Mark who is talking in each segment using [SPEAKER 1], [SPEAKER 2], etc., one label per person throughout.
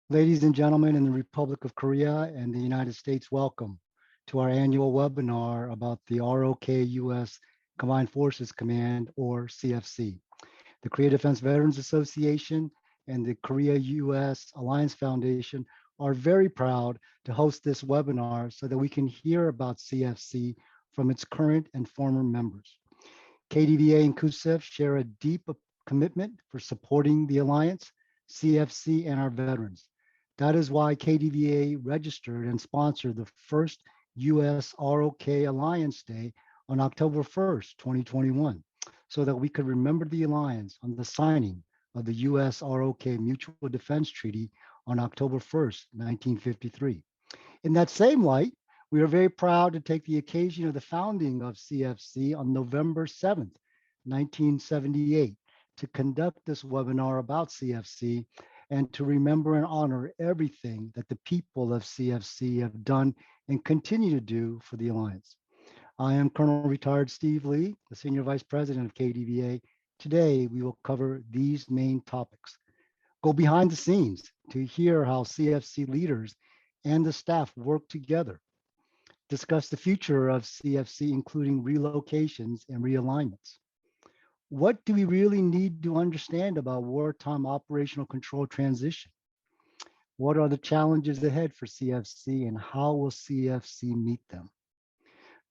[SPEAKER 1] Ladies and gentlemen in the Republic of Korea and the United States, welcome to our annual webinar about the ROK-U.S. Combined Forces Command, or CFC. The Korea Defense Veterans Association and the Korea-U.S. Alliance Foundation are very proud to host this webinar so that we can hear about CFC from its current and former members. KDVA and KUSAF share a deep commitment for supporting the Alliance, CFC, and our veterans. That is why KDVA registered and sponsored the first U.S. ROK Alliance Day on October 1st, 2021, so that we could remember the Alliance on the signing of the U.S. ROK Mutual Defense Treaty on October 1st, 1953. In that same light, we are very proud to take the occasion of the founding of CFC on November 7th, 1978, to conduct this webinar about CFC and to remember and honor everything that the people of CFC have done and continue to do for the Alliance. I am Colonel Retired Steve Lee, the Senior Vice President of KDVA. Today, we will cover these main topics. Go behind the scenes to hear how CFC leaders and the staff work together. Discuss the future of CFC, including relocations and realignments. What do we really need to understand about wartime operational control transition? What are the challenges ahead for CFC and how will CFC meet them?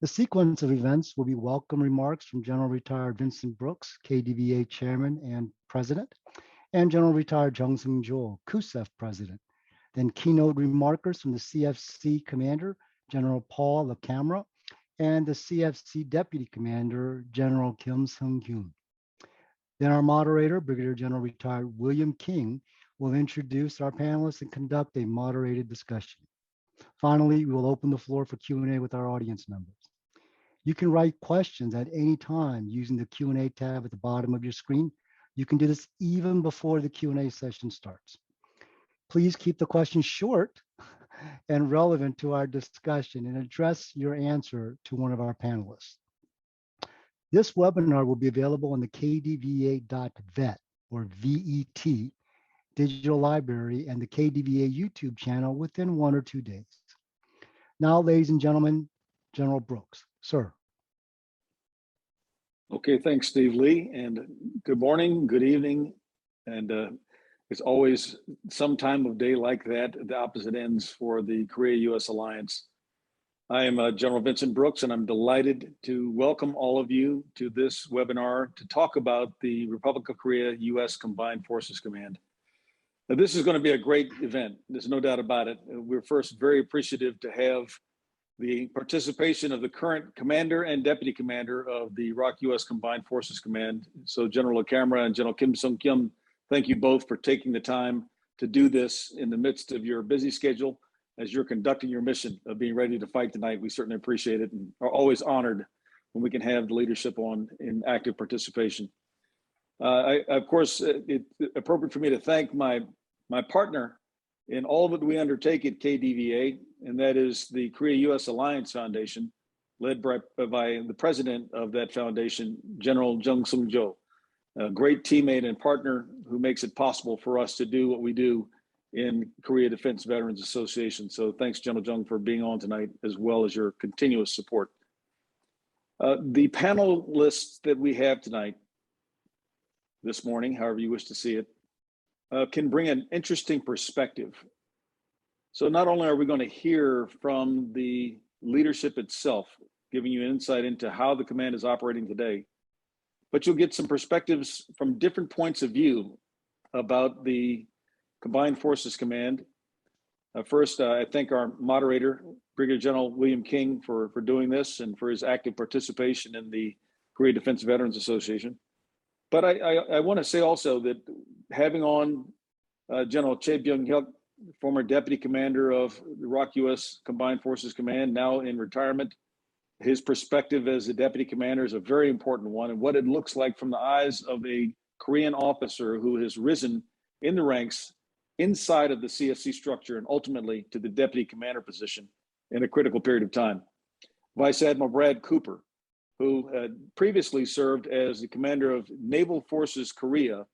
[SPEAKER 1] The sequence of events will be welcome remarks from General Retired Vincent Brooks, KDVA Chairman and President, and General Retired Seung Jo, KUSAF President. Then keynote remarkers from the CFC Commander, General Paul LaCamera, and the CFC Deputy Commander, General Kyum. Then our moderator, Brigadier General Retired William King, will introduce our panelists and conduct a moderated discussion. Finally, we will open the floor for Q&A with our audience members. You can write questions at any time using the Q&A tab at the bottom of your screen. You can do this even before the Q&A session starts. Please keep the questions short and relevant to our discussion and address your answer to one of our panelists. This webinar will be available on the KDVA.vet or VET digital library and the KDVA YouTube channel within 1 or 2 days. Now, ladies and gentlemen, General Brooks, sir.
[SPEAKER 2] Okay, thanks, Steve Lee, and good morning, good evening, and it's always some time of day like that at the opposite ends for the Korea-U.S. Alliance. I am General Vincent Brooks, and I'm delighted to welcome all of you to this webinar to talk about the Republic of Korea-U.S. Combined Forces Command. Now, this is going to be a great event. There's no doubt about it. We're first very appreciative to have the participation of the current Commander and Deputy Commander of the ROK-U.S. Combined Forces Command. So General LaCamera and General Kyum, thank you both for taking the time to do this in the midst of your busy schedule. As you're conducting your mission of being ready to fight tonight, we certainly appreciate it and are always honored when we can have the leadership on in active participation. Of course, it's appropriate for me to thank my partner in all that we undertake at KDVA, and that is the Korea-U.S. Alliance Foundation, led by the president of that foundation, General Seung Jo, a great teammate and partner who makes it possible for us to do what we do in Korea Defense Veterans Association. So thanks, General Jung, for being on tonight, as well as your continuous support. The panelists that we have tonight, this morning, however you wish to see it, can bring an interesting perspective. So not only are we going to hear from the leadership itself, giving you insight into how the command is operating today, but you'll get some perspectives from different points of view about the Combined Forces Command. First, I thank our moderator, Brigadier General William King, for doing this and for his active participation in the Korea Defense Veterans Association. But I want to say also that having on General Choi Byung, former Deputy Commander of the ROK-U.S. Combined Forces Command, now in retirement, his perspective as a Deputy Commander is a very important one, and what it looks like from the eyes of a Korean officer who has risen in the ranks inside of the CFC structure and ultimately to the Deputy Commander position in a critical period of time. Vice Admiral Brad Cooper, who had previously served as the Commander of Naval Forces Korea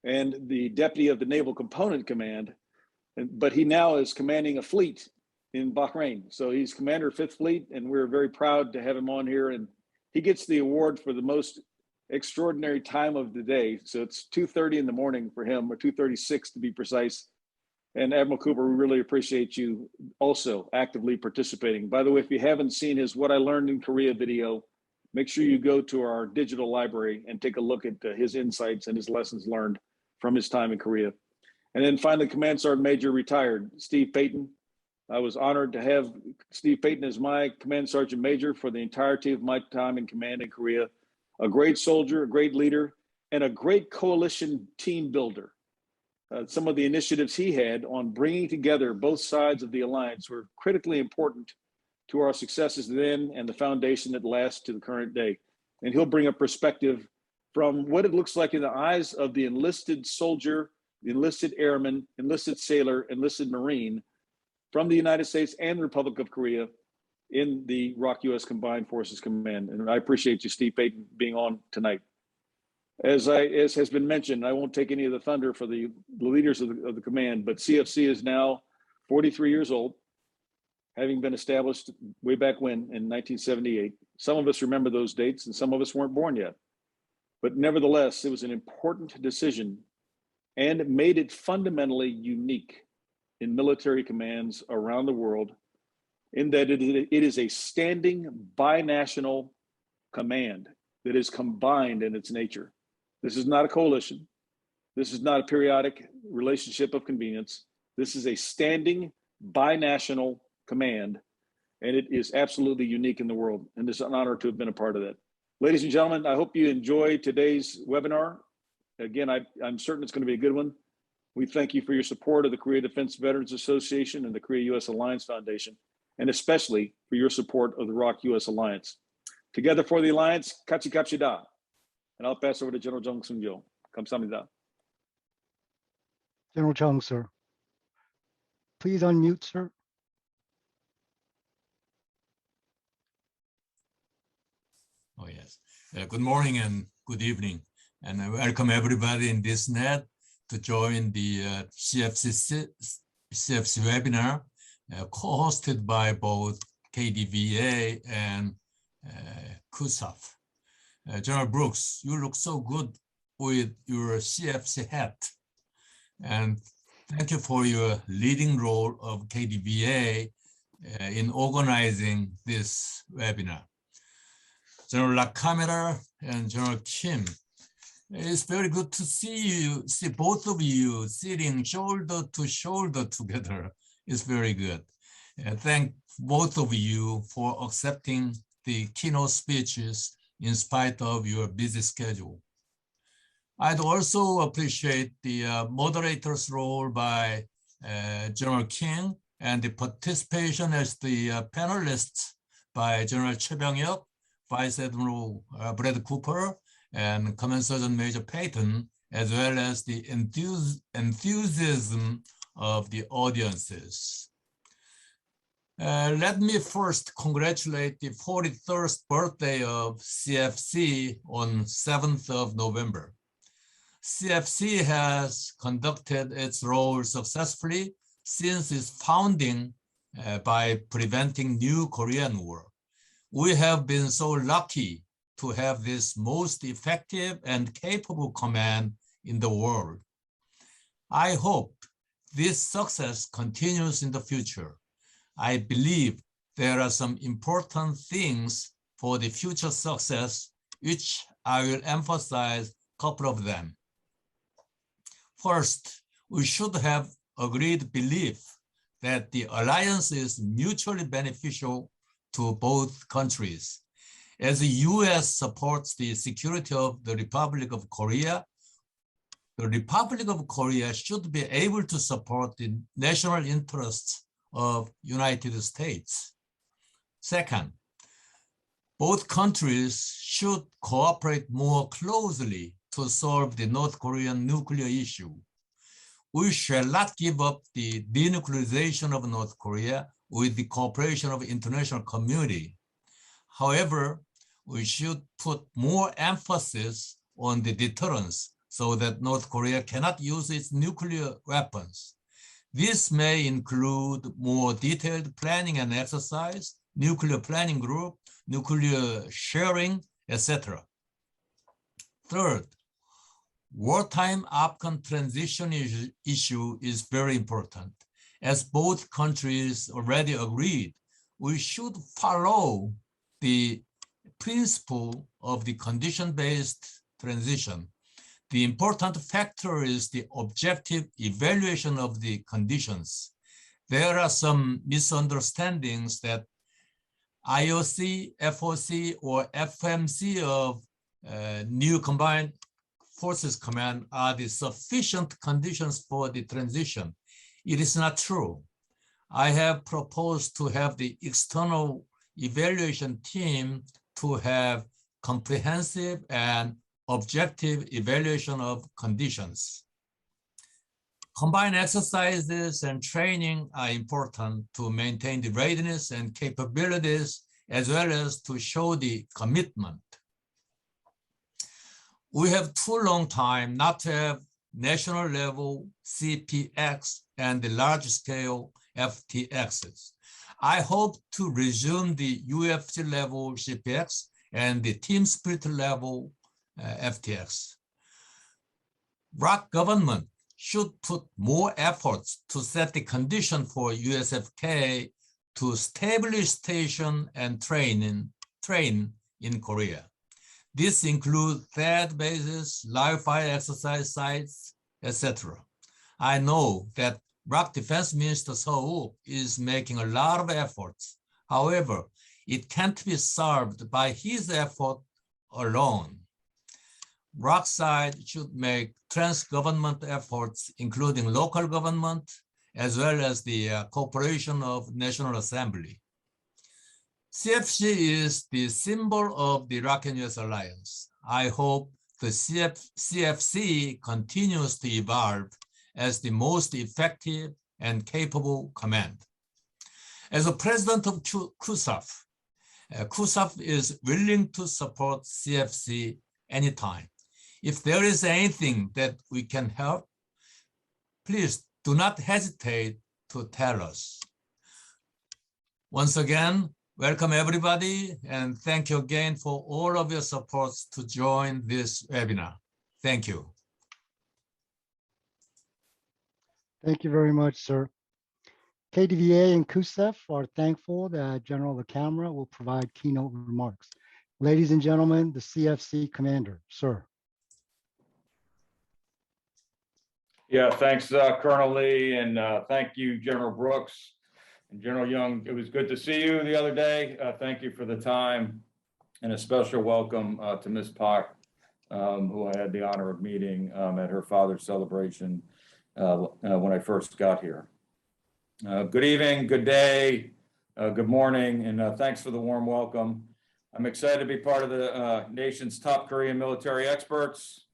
[SPEAKER 2] and the Deputy of the Naval Component Command but he now is commanding a fleet in Bahrain. So he's commander of 5th Fleet, and we're very proud to have him on here. And he gets the award for the most extraordinary time of the day. So it's 2:30 in the morning for him, or 2:36 to be precise. And Admiral Cooper, we really appreciate you also actively participating. By the way, if you haven't seen his What I Learned in Korea video, make sure you go to our digital library and take a look at his insights and his lessons learned from his time in Korea. And then finally, Command Sergeant Major retired, Steve Payton. I was honored to have Steve Payton as my Command Sergeant Major for the entirety of my time in command in Korea. A great soldier, a great leader, and a great coalition team builder. Some of the initiatives he had on bringing together both sides of the alliance were critically important to our successes then and the foundation that lasts to the current day. And he'll bring a perspective from what it looks like in the eyes of the enlisted soldier, the enlisted airman, enlisted sailor, enlisted Marine from the United States and the Republic of Korea in the ROK-U.S. Combined Forces Command. And I appreciate you, Steve Payton, being on tonight. As has been mentioned, I won't take any of the thunder for the leaders of the command, but CFC is now 43 years old, having been established way back when in 1978. Some of us remember those dates and some of us weren't born yet. But nevertheless, it was an important decision and it made it fundamentally unique in military commands around the world in that it is a standing binational command that is combined in its nature. This is not a coalition. This is not a periodic relationship of convenience. This is a standing binational command, and it is absolutely unique in the world. And it's an honor to have been a part of that. Ladies and gentlemen, I hope you enjoy today's webinar. Again, I'm certain it's going to be a good one. We thank you for your support of the Korea Defense Veterans Association and the Korea-U.S. Alliance Foundation, and especially for your support of the ROK-U.S. Alliance. Together for the Alliance, 같이 갑시다. And I'll pass over to General Jung, Seung Jo. 감사합니다.
[SPEAKER 1] General Jung, sir. Please unmute, sir.
[SPEAKER 3] Oh, yes. Good morning and good evening. And I welcome everybody in this net to join the CFC webinar co-hosted by both KDVA and KUSAF. General Brooks, you look so good with your CFC hat. And thank you for your leading role of KDVA in organizing this webinar. General LaCamera and General Kyum, it's very good to see both of you sitting shoulder to shoulder together. It's very good. Thank both of you for accepting the keynote speeches in spite of your busy schedule. I'd also appreciate the moderator's role by General King and the participation as the panelists by General Choi Byung, Vice Admiral Brad Cooper, and Command Sergeant Major Payton, as well as the enthusiasm of the audiences. Let me first congratulate the 43rd birthday of CFC on 7th of November. CFC has conducted its role successfully since its founding by preventing new Korean War. We have been so lucky to have this most effective and capable command in the world. I hope this success continues in the future. I believe there are some important things for the future success, which I will emphasize a couple of them. First, we should have agreed belief that the alliance is mutually beneficial to both countries. As the U.S. supports the security of the Republic of Korea, the Republic of Korea should be able to support the national interests of United States. Second, both countries should cooperate more closely to solve the North Korean nuclear issue. We shall not give up the denuclearization of North Korea with the cooperation of the international community. However, we should put more emphasis on the deterrence so that North Korea cannot use its nuclear weapons. This may include more detailed planning and exercise, nuclear planning group, nuclear sharing, etc. Third, wartime Afghan transition issue is very important. As both countries already agreed, we should follow the principle of the condition-based transition. The important factor is the objective evaluation of the conditions. There are some misunderstandings that IOC, FOC, or FMC of new Combined Forces Command are the sufficient conditions for the transition. It is not true. I have proposed to have the external evaluation team to have comprehensive and objective evaluation of conditions. Combined exercises and training are important to maintain the readiness and capabilities, as well as to show the commitment. We have too long time not to have national level CPX and the large scale FTXs. I hope to resume the UFC level CPX and the team spirit level FTX. ROK government should put more efforts to set the condition for USFK to establish station and train in Korea. This includes THAAD bases, live fire exercise sites, etc. I know that ROK Defense Minister Seung Jo is making a lot of efforts. However, it can't be solved by his effort alone. ROK side should make trans-government efforts, including local government, as well as the cooperation of National Assembly. CFC is the symbol of the ROK-U.S. alliance. I hope the CFC continues to evolve as the most effective and capable command. As a president of KUSAF, KUSAF is willing to support CFC anytime. If there is anything that we can help, please do not hesitate to tell us. Once again, welcome everybody, and thank you again for all of your support to join this webinar. Thank you.
[SPEAKER 1] Thank you very much, sir. KDVA and KUSAF are thankful that General LaCamera will provide keynote remarks. Ladies and gentlemen, the CFC Commander, sir.
[SPEAKER 4] Yeah, thanks, Colonel Lee, and thank you, General Brooks and General Jung. It was good to see you the other day. Thank you for the time, and a special welcome to Ms. Pak, who I had the honor of meeting at her father's celebration when I first got here. Good evening, good day, good morning, and thanks for the warm welcome. I'm excited to be part of the nation's top Korean military experts.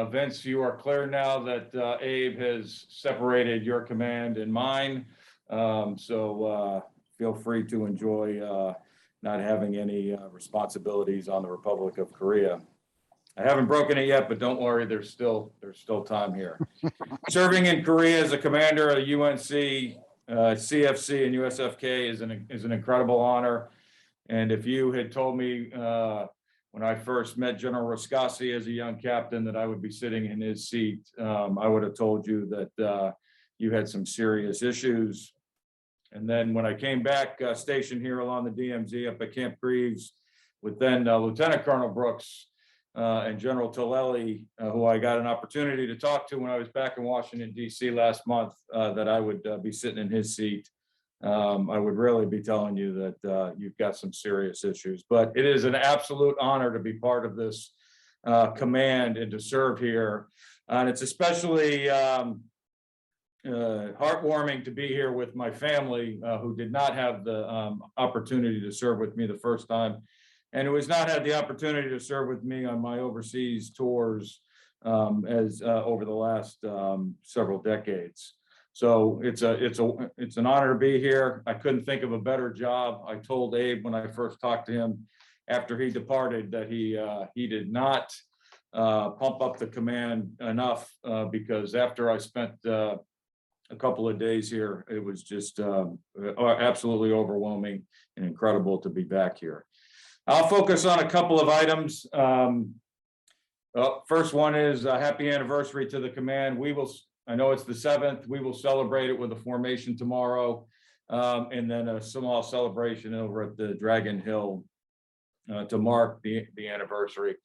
[SPEAKER 4] Vince, you are clear now that Abe has separated your command and mine. So feel free to enjoy not having any responsibilities on the Republic of Korea. I haven't broken it yet, but don't worry, there's still time here. Serving in Korea as a commander of UNC, CFC, and USFK is an incredible honor. And if you had told me when I first met General Raskasi as a young captain that I would be sitting in his seat, I would have told you that you had some serious issues. And then when I came back stationed here along the DMZ up at Camp Greaves with then Lieutenant Colonel Brooks and General Tolelli, who I got an opportunity to talk to when I was back in Washington, D.C. last month, that I would be sitting in his seat. I would really be telling you that you've got some serious issues, but it is an absolute honor to be part of this command and to serve here. And it's especially heartwarming to be here with my family, who did not have the opportunity to serve with me the first time, and who has not had the opportunity to serve with me on my overseas tours over the last several decades. So it's an honor to be here. I couldn't think of a better job. I told Abe when I first talked to him after he departed that he did not pump up the command enough, because after I spent the a couple of days here. It was just absolutely overwhelming and incredible to be back here. I'll focus on a couple of items. First one is a happy anniversary to the command. I know it's the 7th. We will celebrate it with a formation tomorrow, and then a small celebration over at the Dragon Hill to mark the anniversary.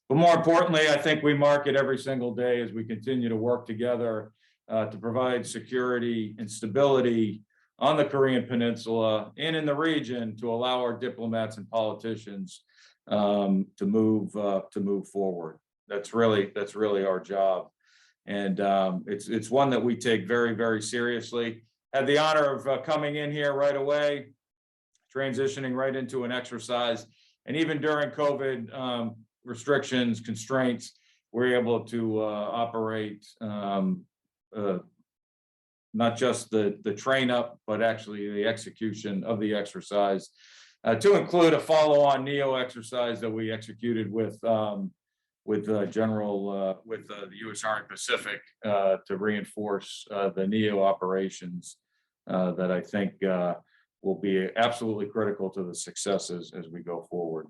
[SPEAKER 4] But more importantly, I think we mark it every single day as we continue to work together to provide security and stability on the Korean Peninsula and in the region to allow our diplomats and politicians to move forward. That's really our job, and it's one that we take very, very seriously. Had the honor of coming in here right away, transitioning right into an exercise, and even during COVID restrictions, constraints, we're able to operate not just the train up, but actually the execution of the exercise, to include a follow-on NEO exercise that we executed with the U.S. Army Pacific to reinforce the NEO operations that I think will be absolutely critical to the successes as we go forward.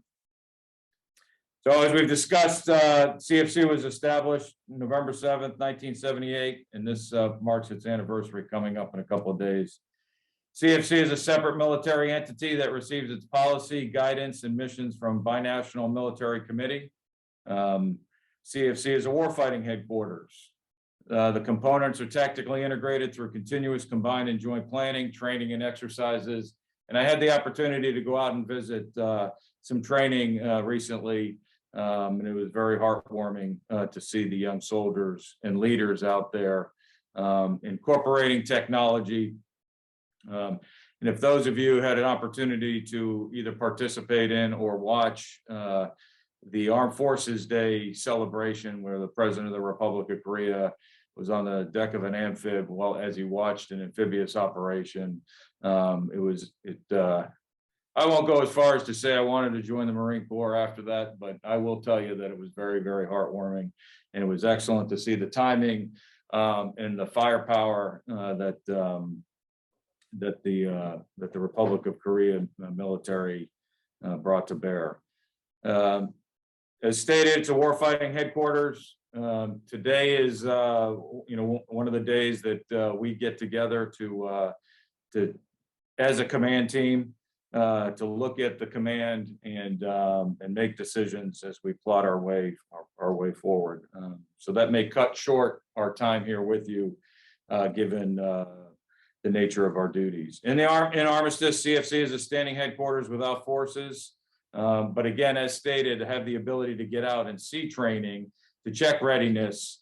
[SPEAKER 4] So as we've discussed, CFC was established November 7th, 1978, and this marks its anniversary coming up in a couple of days. CFC is a separate military entity that receives its policy, guidance, and missions from Binational Military Committee. CFC is a warfighting headquarters. The components are tactically integrated through continuous combined and joint planning, training, and exercises. And I had the opportunity to go out and visit some training recently, and it was very heartwarming to see the young soldiers and leaders out there incorporating technology. And if those of you had an opportunity to either participate in or watch the Armed Forces Day celebration, where the President of the Republic of Korea was on the deck of an amphib as he watched an amphibious operation, I won't go as far as to say I wanted to join the Marine Corps after that, but I will tell you that it was very, very heartwarming, and it was excellent to see the timing and the firepower that the Republic of Korea military brought to bear. As stated, it's a warfighting headquarters. Today is one of the days that we get together to as a command team to look at the command and make decisions as we plot our way forward. So that may cut short our time here with you, given the nature of our duties. In Armistice, CFC is a standing headquarters without forces. But again, as stated, have the ability to get out and see training, to check readiness,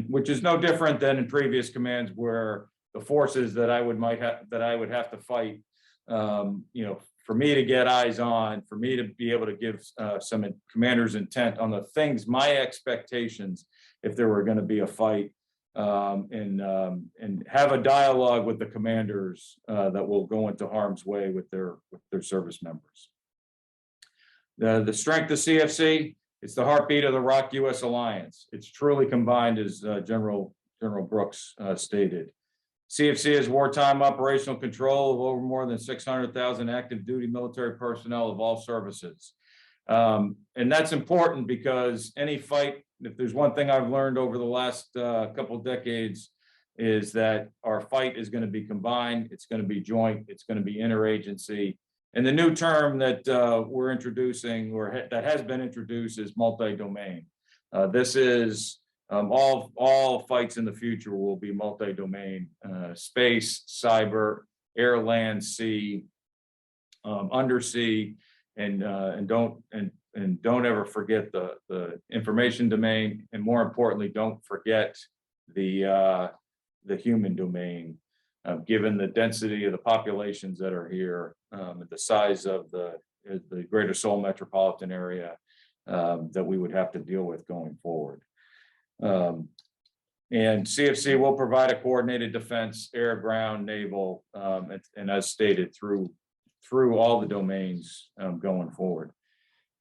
[SPEAKER 4] which is no different than in previous commands where the forces that I would have to fight, for me to get eyes on, for me to be able to give some commander's intent on the things, my expectations, if there were going to be a fight, and have a dialogue with the commanders that will go into harm's way with their service members. The strength of CFC, it's the heartbeat of the ROK-U.S. alliance. It's truly combined, as General Brooks stated. CFC has wartime operational control of over more than 600,000 active duty military personnel of all services. And that's important because any fight, if there's one thing I've learned over the last couple of decades, is that our fight is going to be combined, it's going to be joint, it's going to be interagency. And the new term that we're introducing, or that has been introduced, is multi-domain. This is all fights in the future will be multi-domain: space, cyber, air, land, sea, undersea, and don't ever forget the information domain, and more importantly, don't forget the human domain. Given the density of the populations that are here, the size of the greater Seoul metropolitan area that we would have to deal with going forward. And CFC will provide a coordinated defense, air, ground, naval, and as stated, through all the domains going forward.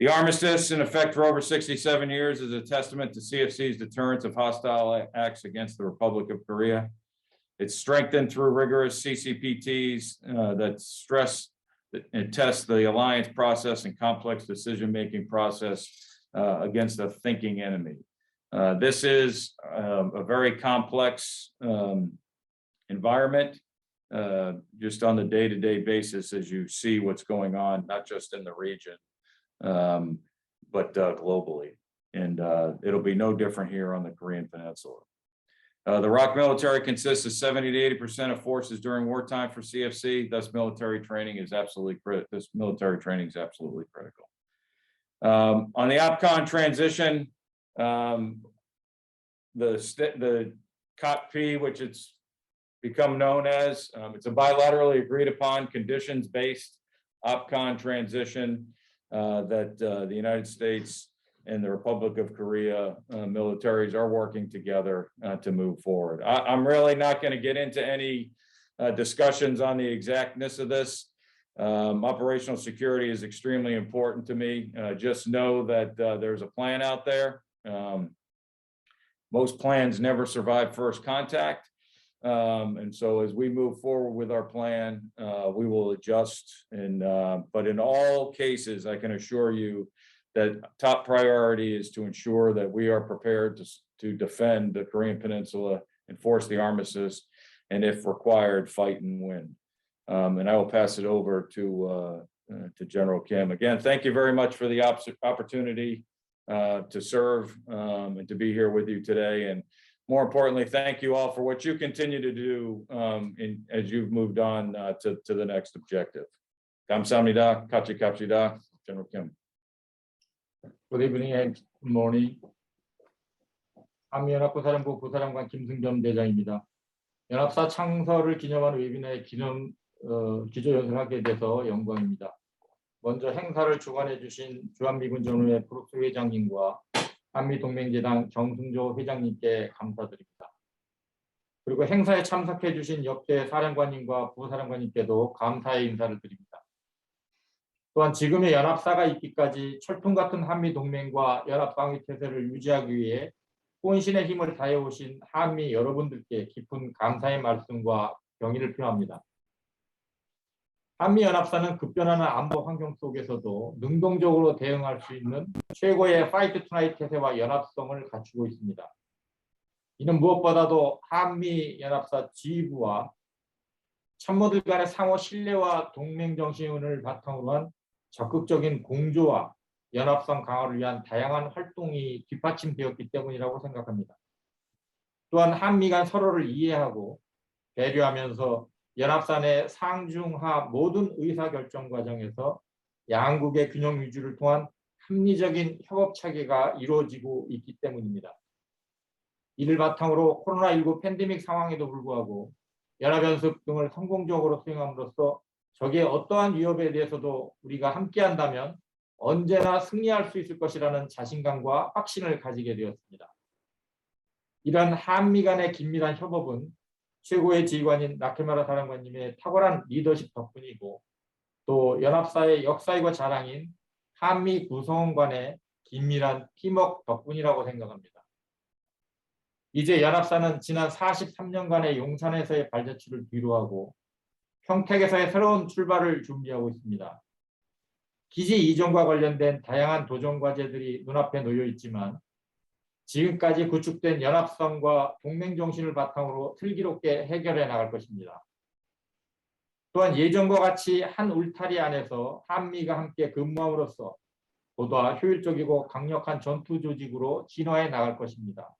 [SPEAKER 4] The armistice, in effect for over 67 years, is a testament to CFC's deterrence of hostile acts against the Republic of Korea. It's strengthened through rigorous CCPTs that stress and test the alliance process and complex decision-making process against a thinking enemy. This is a very complex environment, just on the day-to-day basis as you see what's going on, not just in the region, but globally. And it'll be no different here on the Korean Peninsula. The ROK military consists of 70 to 80% of forces during wartime for CFC. Thus, military training is absolutely critical. This military training is absolutely critical. On the OPCON transition, the COP-P, which it's become known as, it's a bilaterally agreed upon conditions-based OPCON transition that the United States and the Republic of Korea militaries are working together to move forward. I'm really not going to get into any discussions on the exactness of this. Operational security is extremely important to me. Just know that there's a plan out there. Most plans never survive first contact. And so as we move forward with our plan, we will adjust. But in all cases, I can assure you that top priority is to ensure that we are prepared to defend the Korean Peninsula, enforce the armistice, and if required, fight and win. And I will pass it over to General Kyum. Again, thank you very much for the opportunity to serve and to be here with you today. And more importantly, thank you all for what you continue to do as you've moved on to the next objective. 감사합니다. 같이 갑시다. General Kyum.
[SPEAKER 5] Good evening and good morning. 한미연합부사령부 부사령관 김승겸 대장입니다. 연합사 창설을 기념하는 웨비나에 기조연설하게 돼서 영광입니다. 먼저 행사를 주관해 주신 주한미군전후회 브룩스 회장님과 한미동맹재단 정승조 회장님께 감사드립니다. 그리고 행사에 참석해 주신 역대 사령관님과 부사령관님께도 감사의 인사를 드립니다. 또한 지금의 연합사가 있기까지 철통 같은 한미동맹과 연합방위태세를 유지하기 위해 혼신의 힘을 다해오신 한미 여러분들께 깊은 감사의 말씀과 경의를 표합니다. 한미연합사는 급변하는 안보 환경 속에서도 능동적으로 대응할 수 있는 최고의 파이트 투나잇 태세와 연합성을 갖추고 있습니다. 이는 무엇보다도 한미연합사 지휘부와 참모들 간의 상호 신뢰와 동맹정신을 바탕으로 한 적극적인 공조와 연합성 강화를 위한 다양한 활동이 뒷받침되었기 때문이라고 생각합니다. 또한 한미 간 서로를 이해하고 배려하면서 연합사 내 상중하 모든 의사결정 과정에서 양국의 균형 유지를 통한 합리적인 협업 체계가 이루어지고 있기 때문입니다. 이를 바탕으로 코로나19 팬데믹 상황에도 불구하고 연합연습 등을 성공적으로 수행함으로써 적의 어떠한 위협에 대해서도 우리가 함께한다면 언제나 승리할 수 있을 것이라는 자신감과 확신을 가지게 되었습니다. 이러한 한미 간의 긴밀한 협업은 최고의 지휘관인 LaCamera 사령관님의 탁월한 리더십 덕분이고 또 연합사의 역사이고 자랑인 한미 구성원 간의 긴밀한 팀워크 덕분이라고 생각합니다. 이제 연합사는 지난 43년간의 용산에서의 발자취를 뒤로하고 평택에서의 새로운 출발을 준비하고 있습니다. 기지 이전과 관련된 다양한 도전 과제들이 눈앞에 놓여 있지만 지금까지 구축된 연합성과 동맹정신을 바탕으로 슬기롭게 해결해 나갈 것입니다. 또한 예전과 같이 한 울타리 안에서 한미가 함께 근무함으로써 보다 효율적이고 강력한 전투 조직으로 진화해 나갈 것입니다.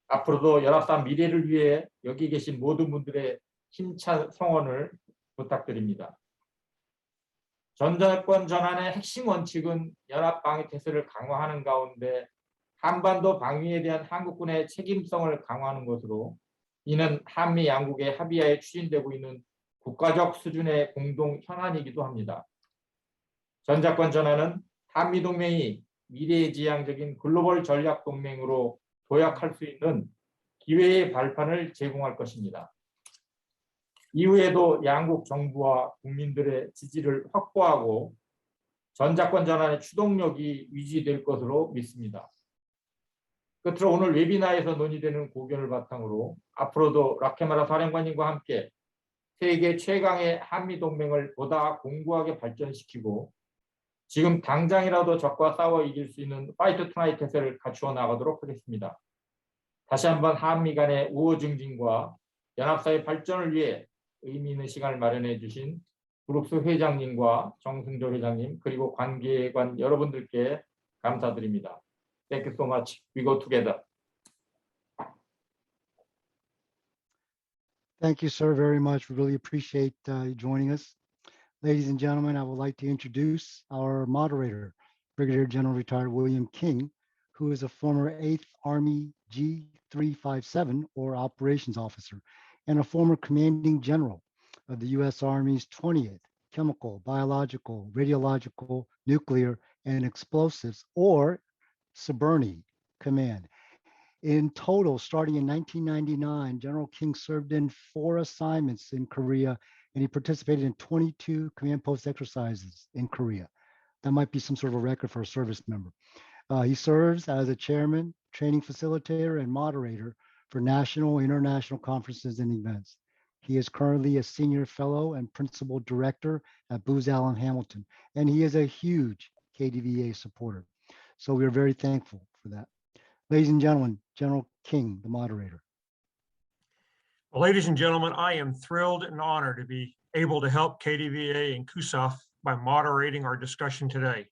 [SPEAKER 5] 앞으로도 연합사 미래를 위해 여기 계신 모든 분들의 힘찬 성원을 부탁드립니다. 전자권 전환의 핵심 원칙은 연합방위태세를 강화하는 가운데 한반도 방위에 대한 한국군의 책임성을 강화하는 것으로 이는 한미 양국의 합의하에 추진되고 있는 국가적 수준의 공동 현안이기도 합니다. 전자권 전환은 한미동맹이 미래지향적인 글로벌 전략 동맹으로 도약할 수 있는 기회의 발판을 제공할 것입니다. 이후에도 양국 정부와 국민들의 지지를 확보하고 전작권 전환의 추동력이 유지될 것으로 믿습니다. 끝으로 오늘 웨비나에서 논의되는 고견을 바탕으로 앞으로도 라케마라 사령관님과 함께 세계 최강의 한미동맹을 보다 공고하게 발전시키고 지금 당장이라도 적과 싸워 이길 수 있는 파이트 투나잇 태세를 갖추어 나가도록 하겠습니다. 다시 한번 한미 간의 우호 증진과 연합사의 발전을 위해 의미 있는 시간을 마련해 주신 브룩스 회장님과 정승조 회장님 그리고 관계관 여러분들께 감사드립니다. Thank you so much. We go together.
[SPEAKER 1] Thank you, sir, very much. We really appreciate you joining us. Ladies and gentlemen, I would like to introduce our moderator, Brigadier General Retired William King, who is a former 8th Army G357 or Operations Officer and a former Commanding General of the U.S. Army's 20th Chemical, Biological, Radiological, Nuclear, and Explosives or SBRNI Command. In total, starting in 1999, General King served in 4 assignments in Korea, and he participated in 22 command post exercises in Korea. That might be some sort of a record for a service member. He serves as a chairman, training facilitator, and moderator for national and international conferences and events. He is currently a senior fellow and principal director at Booz Allen Hamilton, and he is a huge KDVA supporter. So we are very thankful for that. Ladies and gentlemen, General King, the moderator.
[SPEAKER 6] Well, ladies and gentlemen, I am thrilled and honored to be able to help KDVA and KUSAF by moderating our discussion today.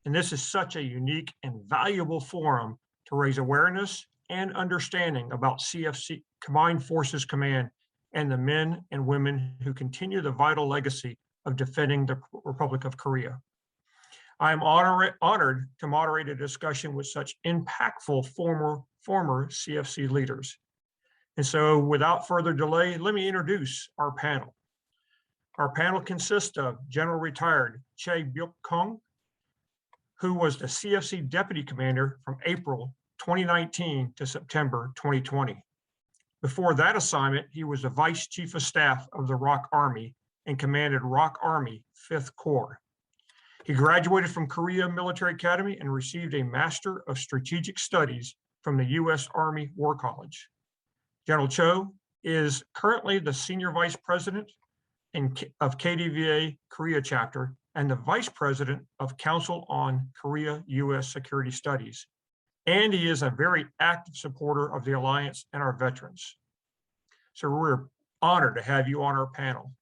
[SPEAKER 6] And this is such a unique and valuable forum to raise awareness and understanding about CFC Combined Forces Command and the men and women who continue the vital legacy of defending the Republic of Korea. I am honored to moderate a discussion with such impactful former CFC leaders. And so without further delay, let me introduce our panel. Our panel consists of General Retired Choi Byung, who was the CFC Deputy Commander from April 2019 to September 2020. Before that assignment, he was the Vice Chief of Staff of the ROK Army and commanded ROK Army 5th Corps. He graduated from Korea Military Academy and received a Master of Strategic Studies from the U.S. Army War College. General Choi is currently the Senior Vice President of KDVA Korea Chapter and the Vice President of Council on Korea-U.S. Security Studies. And he is a very active supporter of the Alliance and our veterans. So we're honored to have you on our panel.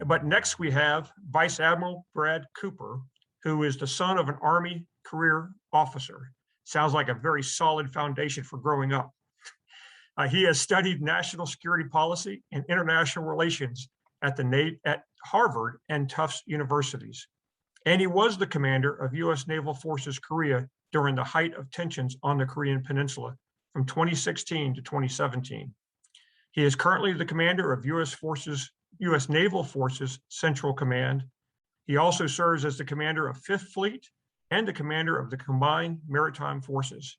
[SPEAKER 6] But next we have Vice Admiral Brad Cooper, who is the son of an Army career officer. Sounds like a very solid foundation for growing up. He has studied national security policy and international relations at Harvard and Tufts universities. And he was the commander of U.S. Naval Forces Korea during the height of tensions on the Korean Peninsula from 2016 to 2017. He is currently the commander of U.S. Naval Forces Central Command. He also serves as the commander of 5th Fleet and the commander of the Combined Maritime Forces.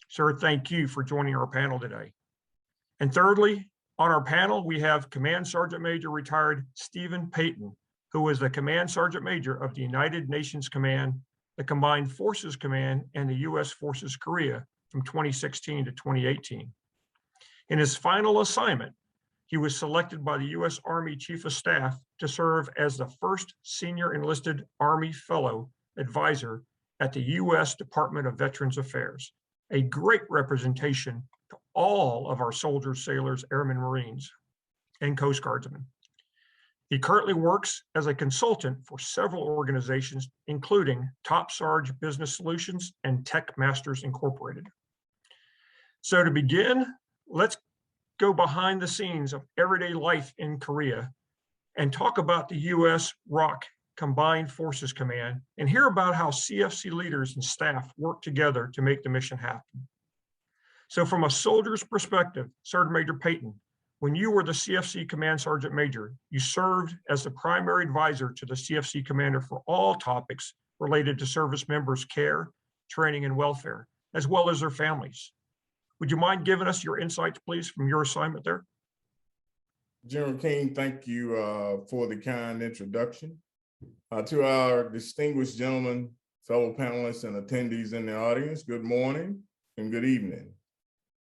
[SPEAKER 6] Sir, thank you for joining our panel today. And thirdly, on our panel, we have Command Sergeant Major Retired Stephen Payton, who is the Command Sergeant Major of the United Nations Command, the Combined Forces Command, and the U.S. Forces Korea from 2016 to 2018. In his final assignment, he was selected by the U.S. Army Chief of Staff to serve as the first senior enlisted Army Fellow Advisor at the U.S. Department of Veterans Affairs, a great representation to all of our soldiers, sailors, airmen, Marines, and Coast Guardsmen. He currently works as a consultant for several organizations, including Top Sarge Business Solutions and Tech Masters Incorporated. So to begin, let's go behind the scenes of everyday life in Korea and talk about the U.S. ROK Combined Forces Command and hear about how CFC leaders and staff work together to make the mission happen. So from a soldier's perspective, Sergeant Major Payton, when you were the CFC Command Sergeant Major, you served as the primary advisor to the CFC Commander for all topics related to service members' care, training, and welfare, as well as their families. Would you mind giving us your insights, please, from your assignment there?
[SPEAKER 7] General King, thank you for the kind introduction. To our distinguished gentlemen, fellow panelists, and attendees in the audience, good morning and good evening.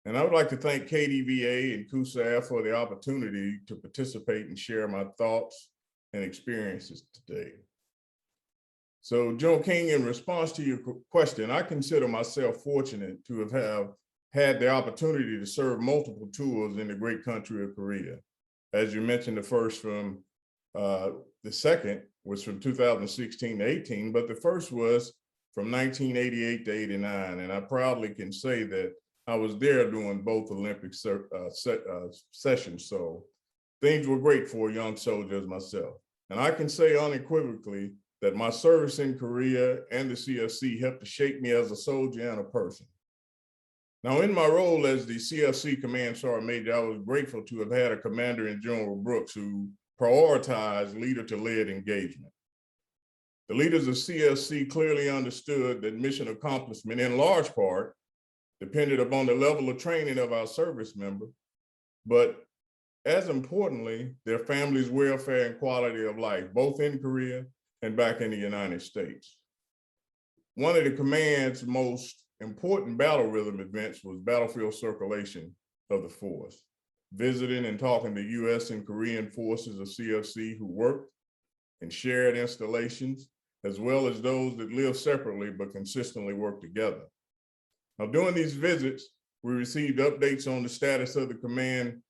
[SPEAKER 7] And I would like to thank KDVA and KUSAF for the opportunity to participate and share my thoughts and experiences today. So, Joe King, in response to your question, I consider myself fortunate to have had the opportunity to serve multiple tours in the great country of Korea. As you mentioned, the first from the second was from 2016 to 18, but the first was from 1988 to 89. And I proudly can say that I was there during both Olympic sessions. So things were great for a young soldier as myself. And I can say unequivocally that my service in Korea and the CFC helped to shape me as a soldier and a person. Now, in my role as the CFC Command Sergeant Major, I was grateful to have had a commander in General Brooks who prioritized leader-to-lead engagement. The leaders of CFC clearly understood that mission accomplishment, in large part, depended upon the level of training of our service member, but as importantly, their family's welfare and quality of life, both in Korea and back in the United States. One of the command's most important battle rhythm events was battlefield circulation of the force, visiting and talking to U.S. and Korean forces of CFC who worked and shared installations, as well as those that live separately but consistently work together. Now, during these visits, we received updates on the status of the command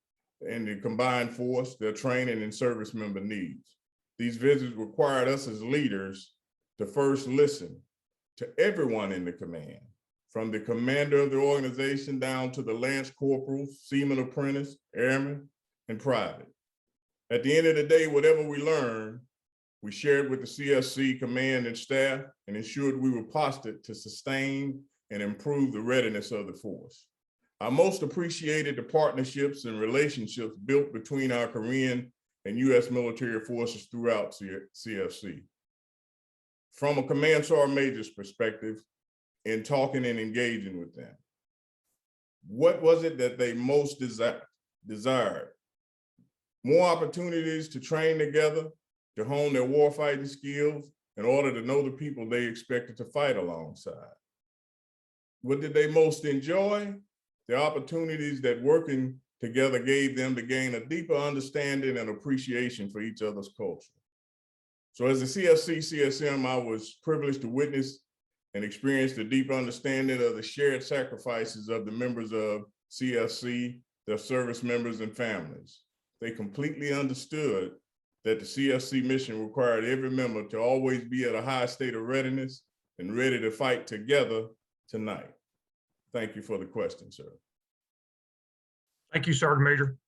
[SPEAKER 7] and the combined force, their training and service member needs. These visits required us as leaders to first listen to everyone in the command, from the commander of the organization down to the lance corporals, seaman apprentice, airman, and private. At the end of the day, whatever we learned, we shared with the CFC command and staff and ensured we were postured to sustain and improve the readiness of the force. I most appreciated the partnerships and relationships built between our Korean and U.S. military forces throughout CFC. From a Command Sergeant Major's perspective, in talking and engaging with them, what was it that they most desired? More opportunities to train together, to hone their warfighting skills in order to know the people they expected to fight alongside. What did they most enjoy? The opportunities that working together gave them to gain a deeper understanding and appreciation for each other's culture. So as a CFC CSM, I was privileged to witness and experience the deep understanding of the shared sacrifices of the members of CFC, their service members and families. They completely understood that the CFC mission required every member to always be at a high state of readiness and ready to fight together tonight. Thank you for the question, sir.
[SPEAKER 6] Thank you, Sergeant Major.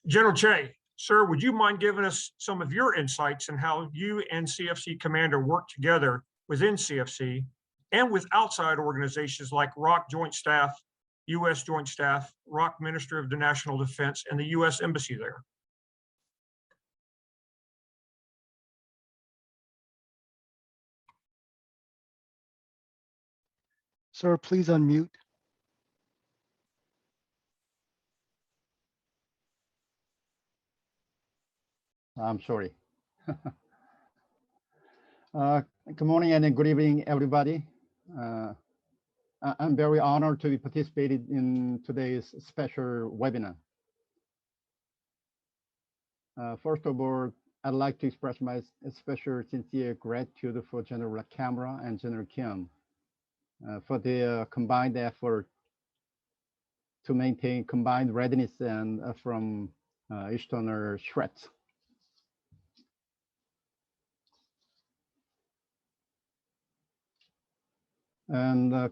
[SPEAKER 6] General Choi, sir, would you mind giving us some of your insights on how you and CFC Commander work together within CFC and with outside organizations like ROK Joint Staff, U.S. Joint Staff, ROK Minister of the National Defense, and the U.S. Embassy there?
[SPEAKER 1] Sir, please unmute.
[SPEAKER 8] I'm sorry. Good morning and good evening, everybody. I'm very honored to be participating in today's special webinar. First of all, I'd like to express my special sincere gratitude for General LaCamera and General Kyum for their combined effort to maintain combined readiness and from external threats. And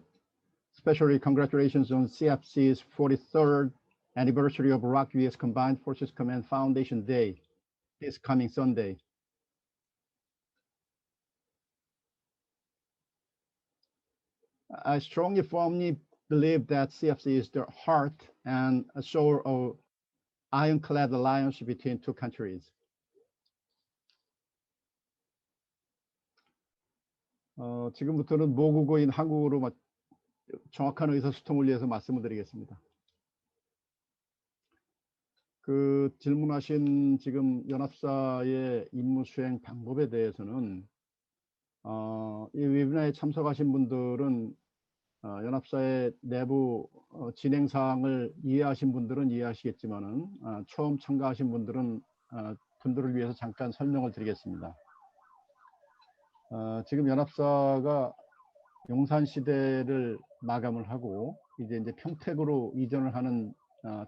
[SPEAKER 8] especially congratulations on CFC's 43rd anniversary of ROK-U.S. Combined Forces Command Foundation Day, this coming Sunday. I firmly believe that CFC is the heart and soul of ironclad alliance between two countries. 지금부터는 모국어인 한국어로 정확한 의사소통을 위해서 말씀을 드리겠습니다. 그 질문하신 지금 연합사의 임무 수행 방법에 대해서는 이 웨비나에 참석하신 분들은 연합사의 내부 진행 사항을 이해하신 분들은 이해하시겠지만은 처음 참가하신 분들을 위해서 잠깐 설명을 드리겠습니다. 지금 연합사가 용산 시대를 마감을 하고 이제 평택으로 이전을 하는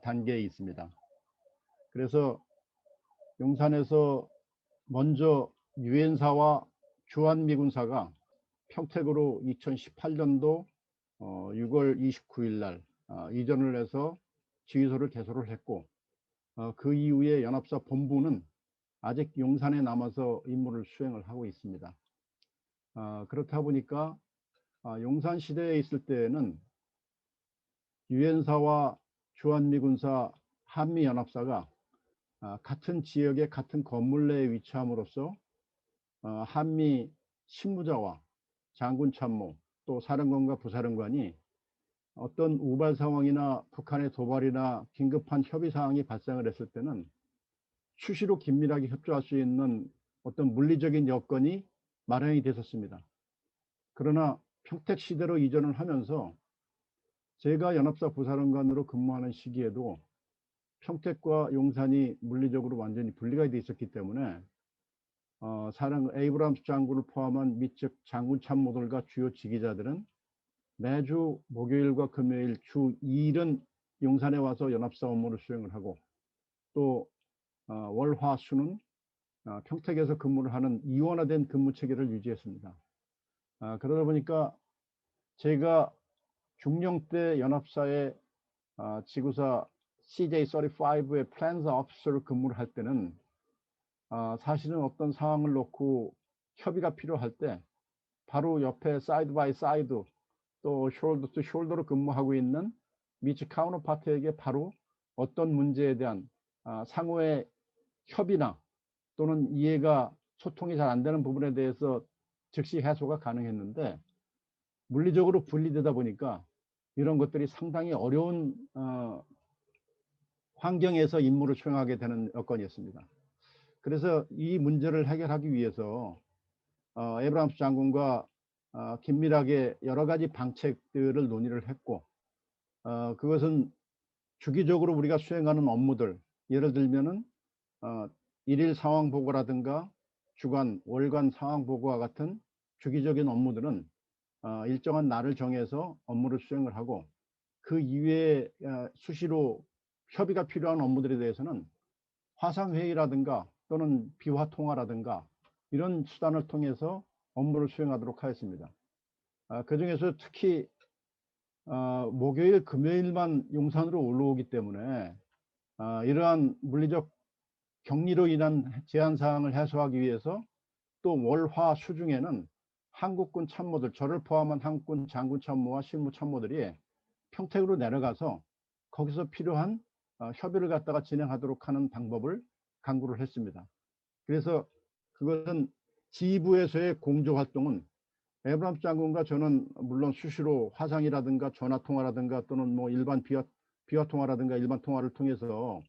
[SPEAKER 8] 단계에 있습니다. 그래서 용산에서 먼저 유엔사와 주한미군사가 평택으로 2018년도 6월 29일 날 이전을 해서 지휘소를 개소를 했고 그 이후에 연합사 본부는 아직 용산에 남아서 임무를 수행을 하고 있습니다. 그렇다 보니까 용산 시대에 있을 때에는 유엔사와 주한미군사 한미연합사가 같은 지역의 같은 건물 내에 위치함으로써 한미 실무자와 장군참모 또 사령관과 부사령관이 어떤 우발 상황이나 북한의 도발이나 긴급한 협의 사항이 발생을 했을 때는 수시로 긴밀하게 협조할 수 있는 어떤 물리적인 여건이 마련이 됐었습니다. 그러나 평택 시대로 이전을 하면서 제가 연합사 부사령관으로 근무하는 시기에도 평택과 용산이 물리적으로 완전히 분리가 돼 있었기 때문에 에이브람스 장군을 포함한 미측 장군 참모들과 주요 지휘자들은 매주 목요일과 금요일 주 2일은 용산에 와서 연합사 업무를 수행을 하고 또 월, 화, 수는 평택에서 근무를 하는 이원화된 근무 체계를 유지했습니다. 그러다 보니까 제가 중령 때 연합사의 지구사 CJ-35의 플랜스 오피서로 근무를 할 때는 사실은 어떤 상황을 놓고 협의가 필요할 때 바로 옆에 사이드 바이 사이드 또 숄더 투 숄더로 근무하고 있는 미측 카운터파트에게 바로 어떤 문제에 대한 상호의 협의나 또는 이해가 소통이 잘 안 되는 부분에 대해서 즉시 해소가 가능했는데 물리적으로 분리되다 보니까 이런 것들이 상당히 어려운 환경에서 임무를 수행하게 되는 여건이었습니다. 그래서 이 문제를 해결하기 위해서 에이브람스 장군과 긴밀하게 여러 가지 방책들을 논의를 했고 그것은 주기적으로 우리가 수행하는 업무들 예를 들면은 일일 상황 보고라든가 주간, 월간 상황 보고와 같은 주기적인 업무들은 일정한 날을 정해서 업무를 수행을 하고 그 이외에 수시로 협의가 필요한 업무들에 대해서는 화상회의라든가 또는 비화통화라든가 이런 수단을 통해서 업무를 수행하도록 하였습니다. 그 중에서 특히 목요일, 금요일만 용산으로 올라오기 때문에 이러한 물리적 격리로 인한 제한사항을 해소하기 위해서 또 월, 화, 수 중에는 한국군 참모들, 저를 포함한 한국군 장군 참모와 실무 참모들이 평택으로 내려가서 거기서 필요한 협의를 갖다가 진행하도록 하는 방법을 강구를 했습니다. 그래서 그것은 지휘부에서의 공조 활동은 에이브람스 장군과 저는 물론 수시로 화상이라든가 전화통화라든가 또는 뭐 일반 비화통화라든가 일반 통화를 통해서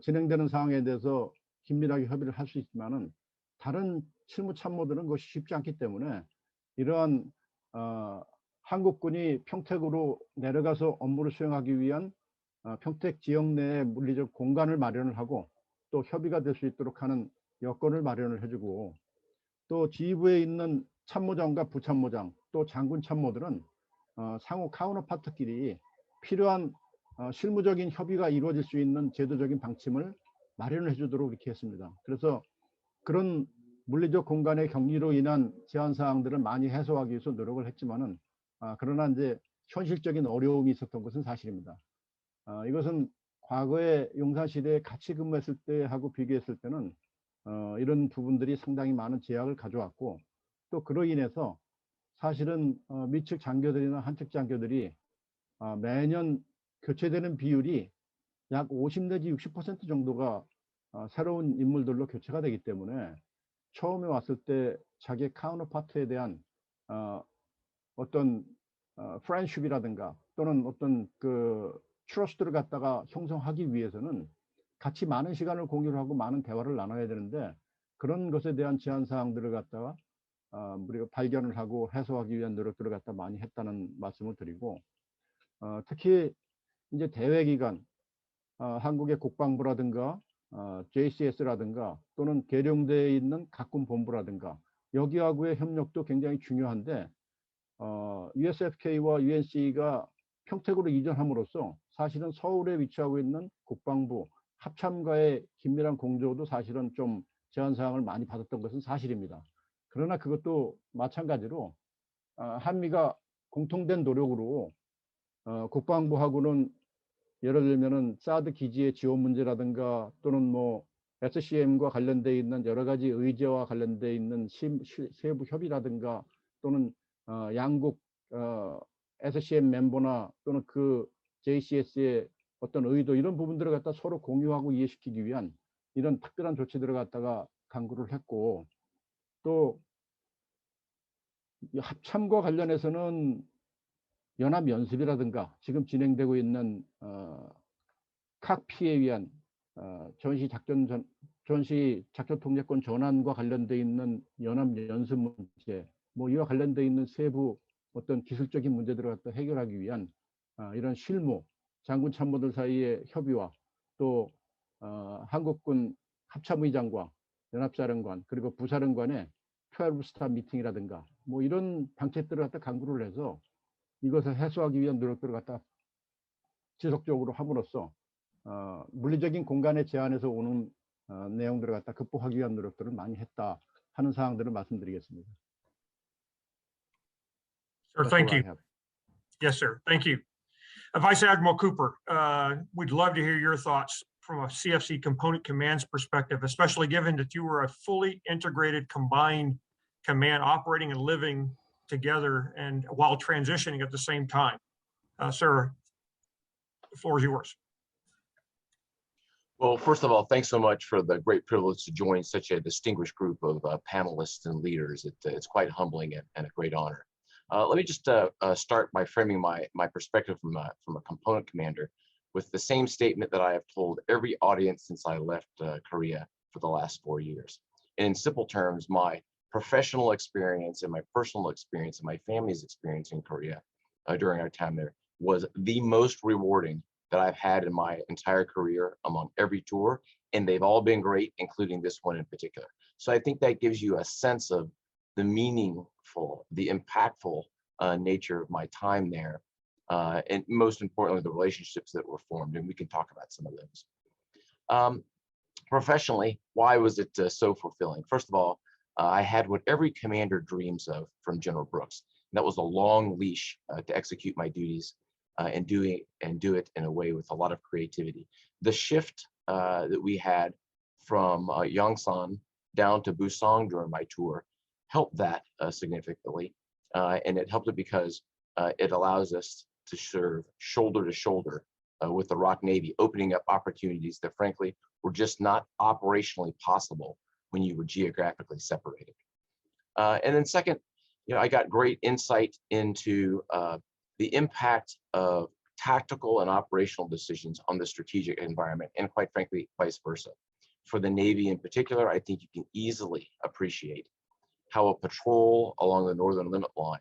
[SPEAKER 8] 진행되는 상황에 대해서 긴밀하게 협의를 할 수 있지만은 다른 실무 참모들은 그것이 쉽지 않기 때문에 이러한 한국군이 평택으로 내려가서 업무를 수행하기 위한 평택 지역 내에 물리적 공간을 마련을 하고 또 협의가 될 수 있도록 하는 여건을 마련을 해주고 또 지휘부에 있는 참모장과 부참모장 또 장군 참모들은 상호 카운터파트끼리 필요한 실무적인 협의가 이루어질 수 있는 제도적인 방침을 마련을 해주도록 이렇게 했습니다. 그래서 그런 물리적 공간의 격리로 인한 제한 사항들을 많이 해소하기 위해서 노력을 했지만은 그러나 이제 현실적인 어려움이 있었던 것은 사실입니다. 이것은 과거에 용산시대에 같이 근무했을 때하고 비교했을 때는 이런 부분들이 상당히 많은 제약을 가져왔고 또 그로 인해서 사실은 미측 장교들이나 한측 장교들이 매년 교체되는 비율이 약 50 내지 60% 정도가 새로운 인물들로 교체가 되기 때문에 처음에 왔을 때 자기의 카운터파트에 대한 어떤 프렌십이라든가 또는 어떤 그 트러스트를 갖다가 형성하기 위해서는 같이 많은 시간을 공유를 하고 많은 대화를 나눠야 되는데 그런 것에 대한 제한 사항들을 갖다가 우리가 발견을 하고 해소하기 위한 노력들을 갖다 많이 했다는 말씀을 드리고, 특히 이제 대회 기간 한국의 국방부라든가 JCS라든가 또는 계룡대에 있는 각군 본부라든가 여기하고의 협력도 굉장히 중요한데, USFK와 UNC가 평택으로 이전함으로써 사실은 서울에 위치하고 있는 국방부 합참과의 긴밀한 공조도 사실은 좀 제한사항을 많이 받았던 것은 사실입니다. 그러나 그것도 마찬가지로 한미가 공통된 노력으로 국방부하고는 예를 들면은 사드 기지의 지원 문제라든가 또는 뭐 SCM과 관련돼 있는 여러 가지 의제와 관련돼 있는 세부 협의라든가 또는 양국 SCM 멤버나 또는 그 JCS의 어떤 의도 이런 부분들을 갖다 서로 공유하고 이해시키기 위한 이런 특별한 조치들을 갖다가 강구를 했고, 또 합참과 관련해서는 연합 연습이라든가 지금 진행되고 있는 칵피에 의한 전시 작전 통제권 전환과 관련돼 있는 연합 연습 문제, 뭐 이와 관련돼 있는 세부 어떤 기술적인 문제들을 갖다 해결하기 위한 이런 실무, 장군 참모들 사이의 협의와 또 한국군 합참의장과 연합사령관 그리고 부사령관의 12스타 미팅이라든가 뭐 이런 방책들을 갖다 강구를 해서 이것을 해소하기 위한 노력들을 갖다 지속적으로 함으로써 물리적인 공간의 제한에서 오는 내용들을 갖다 극복하기 위한 노력들을 많이 했다 하는 사항들을 말씀드리겠습니다.
[SPEAKER 6] Sir, thank you. Yes, sir. Thank you. Vice Admiral Cooper, we'd love to hear your thoughts from a CFC component command's perspective, especially given that you were a fully integrated combined command operating and living together and while transitioning at the same time. Sir, the floor is yours.
[SPEAKER 9] Well, first of all, thanks so much for the great privilege to join such a distinguished group of panelists and leaders. It's quite humbling and a great honor. Let me just start by framing my perspective from a component commander with the same statement that I have told every audience since I left Korea for the last 4 years. And in simple terms, my professional experience and my personal experience and my family's experience in Korea during our time there was the most rewarding that I've had in my entire career among every tour, and they've all been great, including this one in particular. So I think that gives you a sense of the meaningful, the impactful nature of my time there, and most importantly, the relationships that were formed, and we can talk about some of those. Professionally, why was it so fulfilling? First of all, I had what every commander dreams of from General Brooks. And that was a long leash to execute my duties and do it in a way with a lot of creativity. The shift that we had from Yongsan down to Busan during my tour helped that significantly. And it helped it because it allows us to serve shoulder to shoulder with the ROK Navy, opening up opportunities that frankly were just not operationally possible when you were geographically separated. And then second, I got great insight into the impact of tactical and operational decisions on the strategic environment, and quite frankly, vice versa. For the Navy in particular, I think you can easily appreciate how a patrol along the northern limit line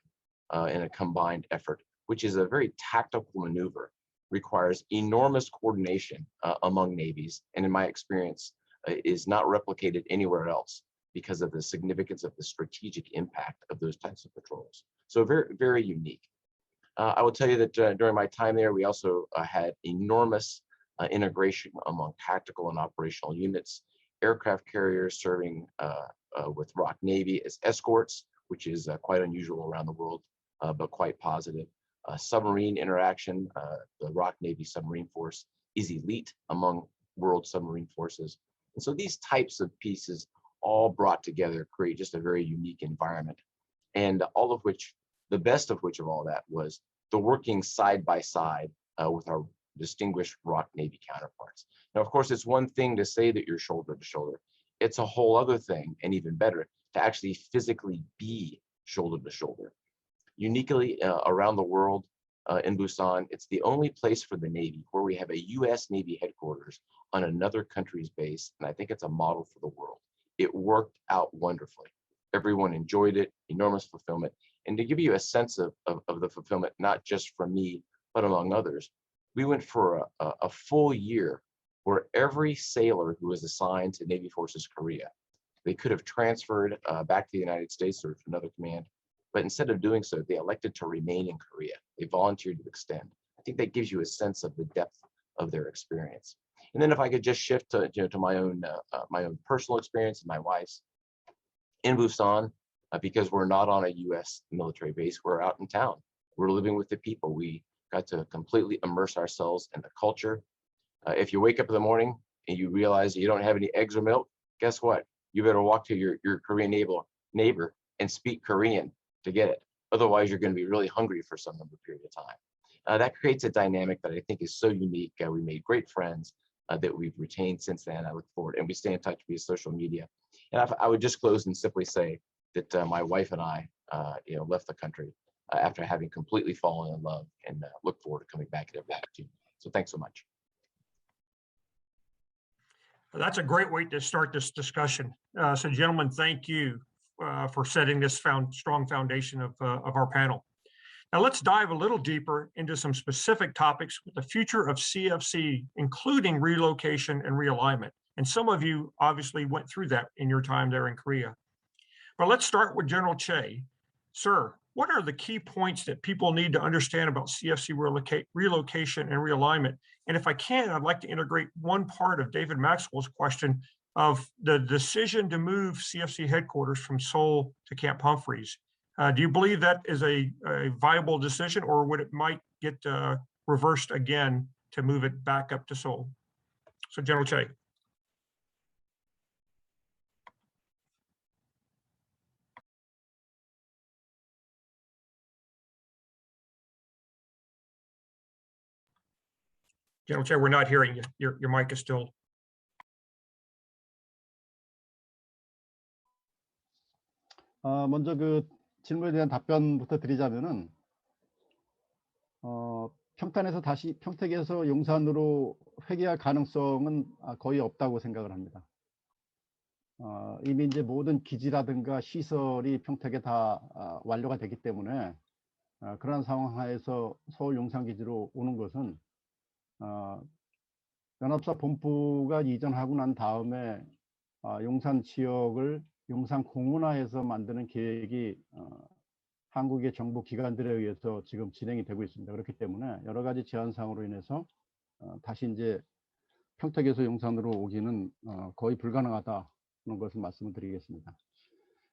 [SPEAKER 9] in a combined effort, which is a very tactical maneuver, requires enormous coordination among navies, and in my experience, is not replicated anywhere else because of the significance of the strategic impact of those types of patrols. So very, very unique. I will tell you that during my time there, we also had enormous integration among tactical and operational units, aircraft carriers serving with ROK Navy as escorts, which is quite unusual around the world, but quite positive. Submarine interaction, the ROK Navy submarine force is elite among world submarine forces. And so these types of pieces all brought together create just a very unique environment. And all of which, the best of which of all that was the working side by side with our distinguished ROK Navy counterparts. Now, of course, it's one thing to say that you're shoulder to shoulder. It's a whole other thing, and even better, to actually physically be shoulder to shoulder. Uniquely around the world in Busan, it's the only place for the Navy where we have a US Navy headquarters on another country's base, and I think it's a model for the world. It worked out wonderfully. Everyone enjoyed it, enormous fulfillment. And to give you a sense of the fulfillment, not just from me, but among others, we went for a full year where every sailor who was assigned to Navy Forces Korea, they could have transferred back to the United States or to another command, but instead of doing so, they elected to remain in Korea. They volunteered to extend. I think that gives you a sense of the depth of their experience. And then if I could just shift to, to my own personal experience and my wife's in Busan, because we're not on a U.S. military base, we're out in town. We're living with the people. We got to completely immerse ourselves in the culture. If you wake up in the morning and you realize you don't have any eggs or milk, guess what? You better walk to your Korean neighbor and speak Korean to get it. Otherwise, you're going to be really hungry for some number of period of time. That creates a dynamic that I think is so unique. We made great friends that we've retained since then. I look forward, and we stay in touch via social media. And I would just close and simply say that my wife and I, left the country after having completely fallen in love, and look forward to coming back at every opportunity. So thanks so much.
[SPEAKER 6] That's a great way to start this discussion. So gentlemen, thank you for setting this strong foundation of our panel. Now let's dive a little deeper into some specific topics with the future of CFC, including relocation and realignment. And some of you obviously went through that in your time there in Korea. But let's start with General Choi. Sir, what are the key points that people need to understand about CFC relocation and realignment? And if I can, I'd like to integrate one part of David Maxwell's question of the decision to move CFC headquarters from Seoul to Camp Humphreys. Do you believe that is a viable decision, or would it might get reversed again to move it back up to Seoul? So General Choi. General Choi, we're not hearing you. Your mic is still.
[SPEAKER 8] 먼저 그 질문에 대한 답변부터 드리자면은 평택에서 용산으로 회귀할 가능성은 거의 없다고 생각을 합니다. 이미 이제 모든 기지라든가 시설이 평택에 다 완료가 됐기 때문에 그런 상황 하에서 서울 용산기지로 오는 것은 연합사 본부가 이전하고 난 다음에 용산 지역을 용산 공원화해서 만드는 계획이 한국의 정부 기관들에 의해서 지금 진행이 되고 있습니다. 그렇기 때문에 여러 가지 제한사항으로 인해서 다시 이제 평택에서 용산으로 오기는 거의 불가능하다는 것을 말씀을 드리겠습니다.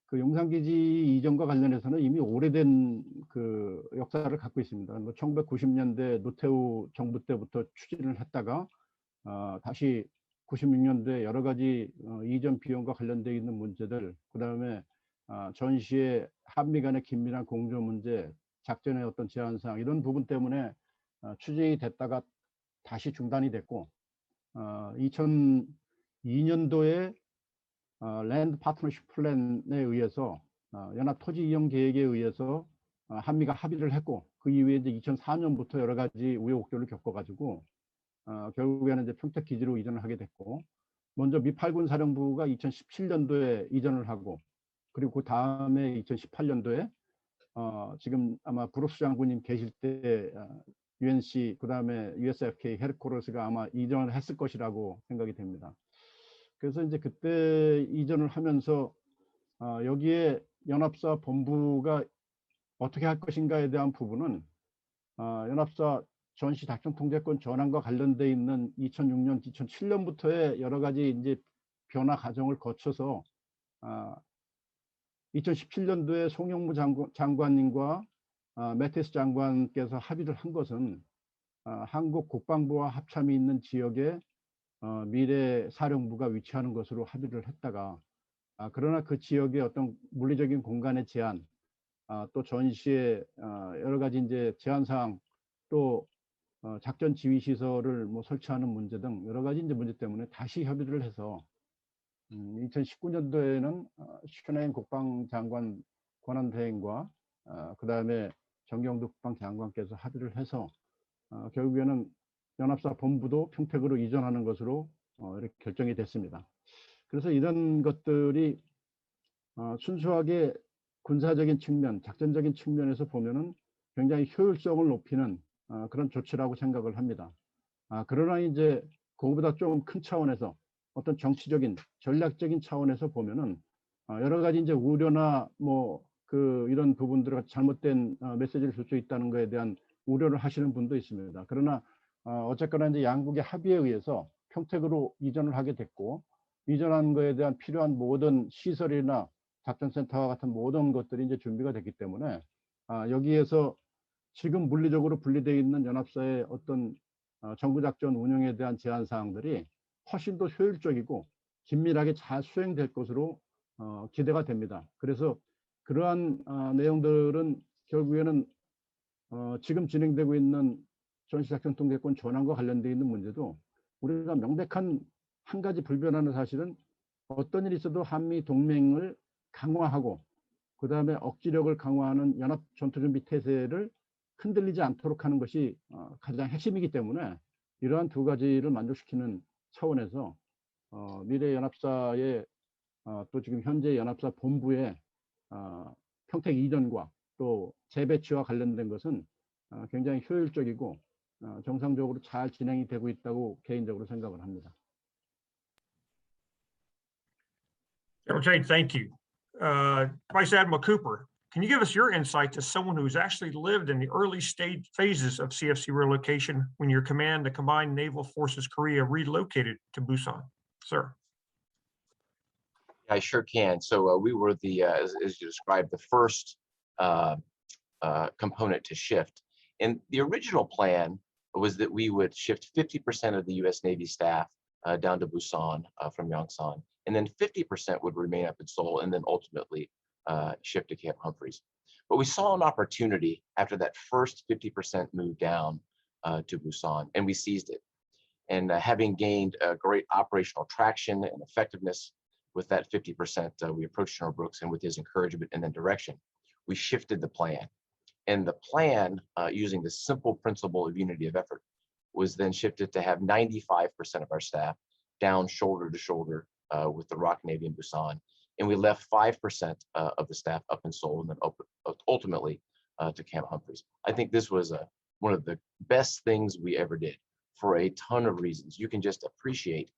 [SPEAKER 8] 그 용산기지 이전과 관련해서는 이미 오래된 그 역사를 갖고 있습니다. 1990년대 노태우 정부 때부터 추진을 했다가 다시 96년도에 여러 가지 이전 비용과 관련되어 있는 문제들, 그 다음에 전시의 한미 간의 긴밀한 공조 문제, 작전의 어떤 제한사항 이런 부분 때문에 추진이 됐다가 다시 중단이 됐고 2002년도에 랜드 파트너십 플랜에 의해서 연합 토지 이용 계획에 의해서 한미가 합의를 했고 그 이후에 이제 2004년부터 여러 가지 우여곡절을 겪어가지고 결국에는 이제 평택 기지로 이전을 하게 됐고 먼저 미 8군 사령부가 2017년도에 이전을 하고 그리고 그 다음에 2018년도에 지금 아마 브룩스 장군님 계실 때 UNC 그 다음에 USFK 헤드쿼터스가 아마 이전을 했을 것이라고 생각이 됩니다. 그래서 이제 그때 이전을 하면서 여기에 연합사 본부가 어떻게 할 것인가에 대한 부분은 연합사 전시 작전 통제권 전환과 관련돼 있는 2006년, 2007년부터의 여러 가지 이제 변화 과정을 거쳐서 2017년도에 송영무 장관님과 매티스 장관께서 합의를 한 것은 한국 국방부와 합참이 있는 지역에 미래 사령부가 위치하는 것으로 합의를 했다가 그러나 그 지역의 어떤 물리적인 공간의 제한, 또 전시의 여러 가지 이제 제한사항, 또 작전 지휘 시설을 뭐 설치하는 문제 등 여러 가지 이제 문제 때문에 다시 협의를 해서 2019년도에는 슈네인 국방장관 권한대행과 그 다음에 정경두 국방장관께서 합의를 해서 결국에는 연합사 본부도 평택으로 이전하는 것으로 이렇게 결정이 됐습니다. 그래서 이런 것들이 순수하게 군사적인 측면, 작전적인 측면에서 보면은 굉장히 효율성을 높이는 그런 조치라고 생각을 합니다. 그러나 이제 그거보다 좀 큰 차원에서 어떤 정치적인, 전략적인 차원에서 보면은 여러 가지 이제 우려나 뭐 이런 부분들을 잘못된 메시지를 줄 수 있다는 것에 대한 우려를 하시는 분도 있습니다. 그러나 어쨌거나 이제 양국의 합의에 의해서 평택으로 이전을 하게 됐고, 이전한 거에 대한 필요한 모든 시설이나 작전센터와 같은 모든 것들이 이제 준비가 됐기 때문에 여기에서 지금 물리적으로 분리되어 있는 연합사의 어떤 정부작전 운영에 대한 제한 사항들이 훨씬 더 효율적이고 긴밀하게 잘 수행될 것으로 기대가 됩니다. 그래서 그러한 내용들은 결국에는 지금 진행되고 있는 전시작전 통제권 전환과 관련되어 있는 문제도 우리가 명백한 한 가지 불변하는 사실은 어떤 일이 있어도 한미 동맹을 강화하고 그 다음에 억지력을 강화하는 연합 전투준비 태세를 흔들리지 않도록 하는 것이 가장 핵심이기 때문에 이러한 두 가지를 만족시키는 차원에서 미래 연합사의 또 지금 현재 연합사 본부의 평택 이전과 또 재배치와 관련된 것은 굉장히 효율적이고 정상적으로 잘 진행이 되고 있다고 개인적으로 생각을 합니다.
[SPEAKER 6] Okay, thank you. Vice Admiral Cooper, can you give us your insights as someone who's actually lived in the early stage phases of CFC relocation when your command, the Combined Naval Forces Korea, relocated to Busan? Sir.
[SPEAKER 9] I sure can. So we were the, as you described, the first component to shift. And the original plan was that we would shift 50% of the U.S. Navy staff down to Busan from Yongsan, and then 50% would remain up in Seoul and then ultimately shift to Camp Humphreys. But we saw an opportunity after that first 50% move down to Busan, and we seized it. And having gained great operational traction and effectiveness with that 50%, we approached General Brooks, and with his encouragement and then direction, we shifted the plan. And the plan, using the simple principle of unity of effort, was then shifted to have 95% of our staff down shoulder to shoulder with the ROK Navy in Busan. And we left 5% of the staff up in Seoul and then ultimately to Camp Humphreys. I think this was one of the best things we ever did for a ton of reasons. You can just appreciate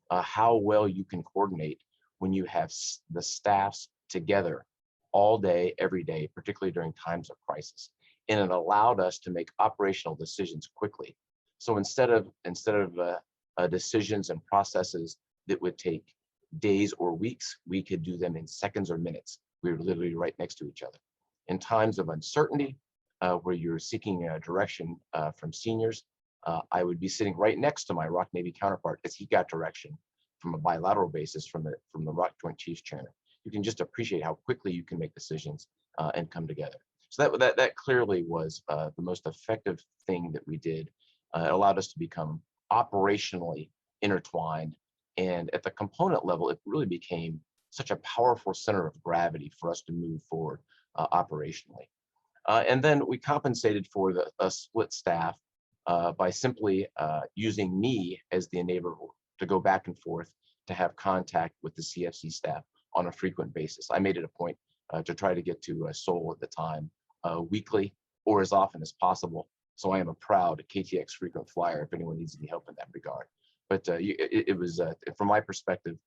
[SPEAKER 9] how well you can coordinate when you have the staffs together all day, every day, particularly during times of crisis. And it allowed us to make operational decisions quickly. So instead of decisions and processes that would take days or weeks, we could do them in seconds or minutes. We were literally right next to each other. In times of uncertainty, where you're seeking direction from seniors, I would be sitting right next to my ROK Navy counterpart as he got direction from a bilateral basis from the ROK Joint Chiefs Chairman. You can just appreciate how quickly you can make decisions and come together. So that clearly was the most effective thing that we did. It allowed us to become operationally intertwined, and at the component level, it really became such a powerful center of gravity for us to move forward operationally. And then we compensated for the split staff by simply using me as the enabler to go back and forth to have contact with the CFC staff on a frequent basis. I made it a point to try to get to Seoul at the time weekly or as often as possible. So I am a proud KTX frequent flyer if anyone needs any help in that regard. But it was, from my perspective,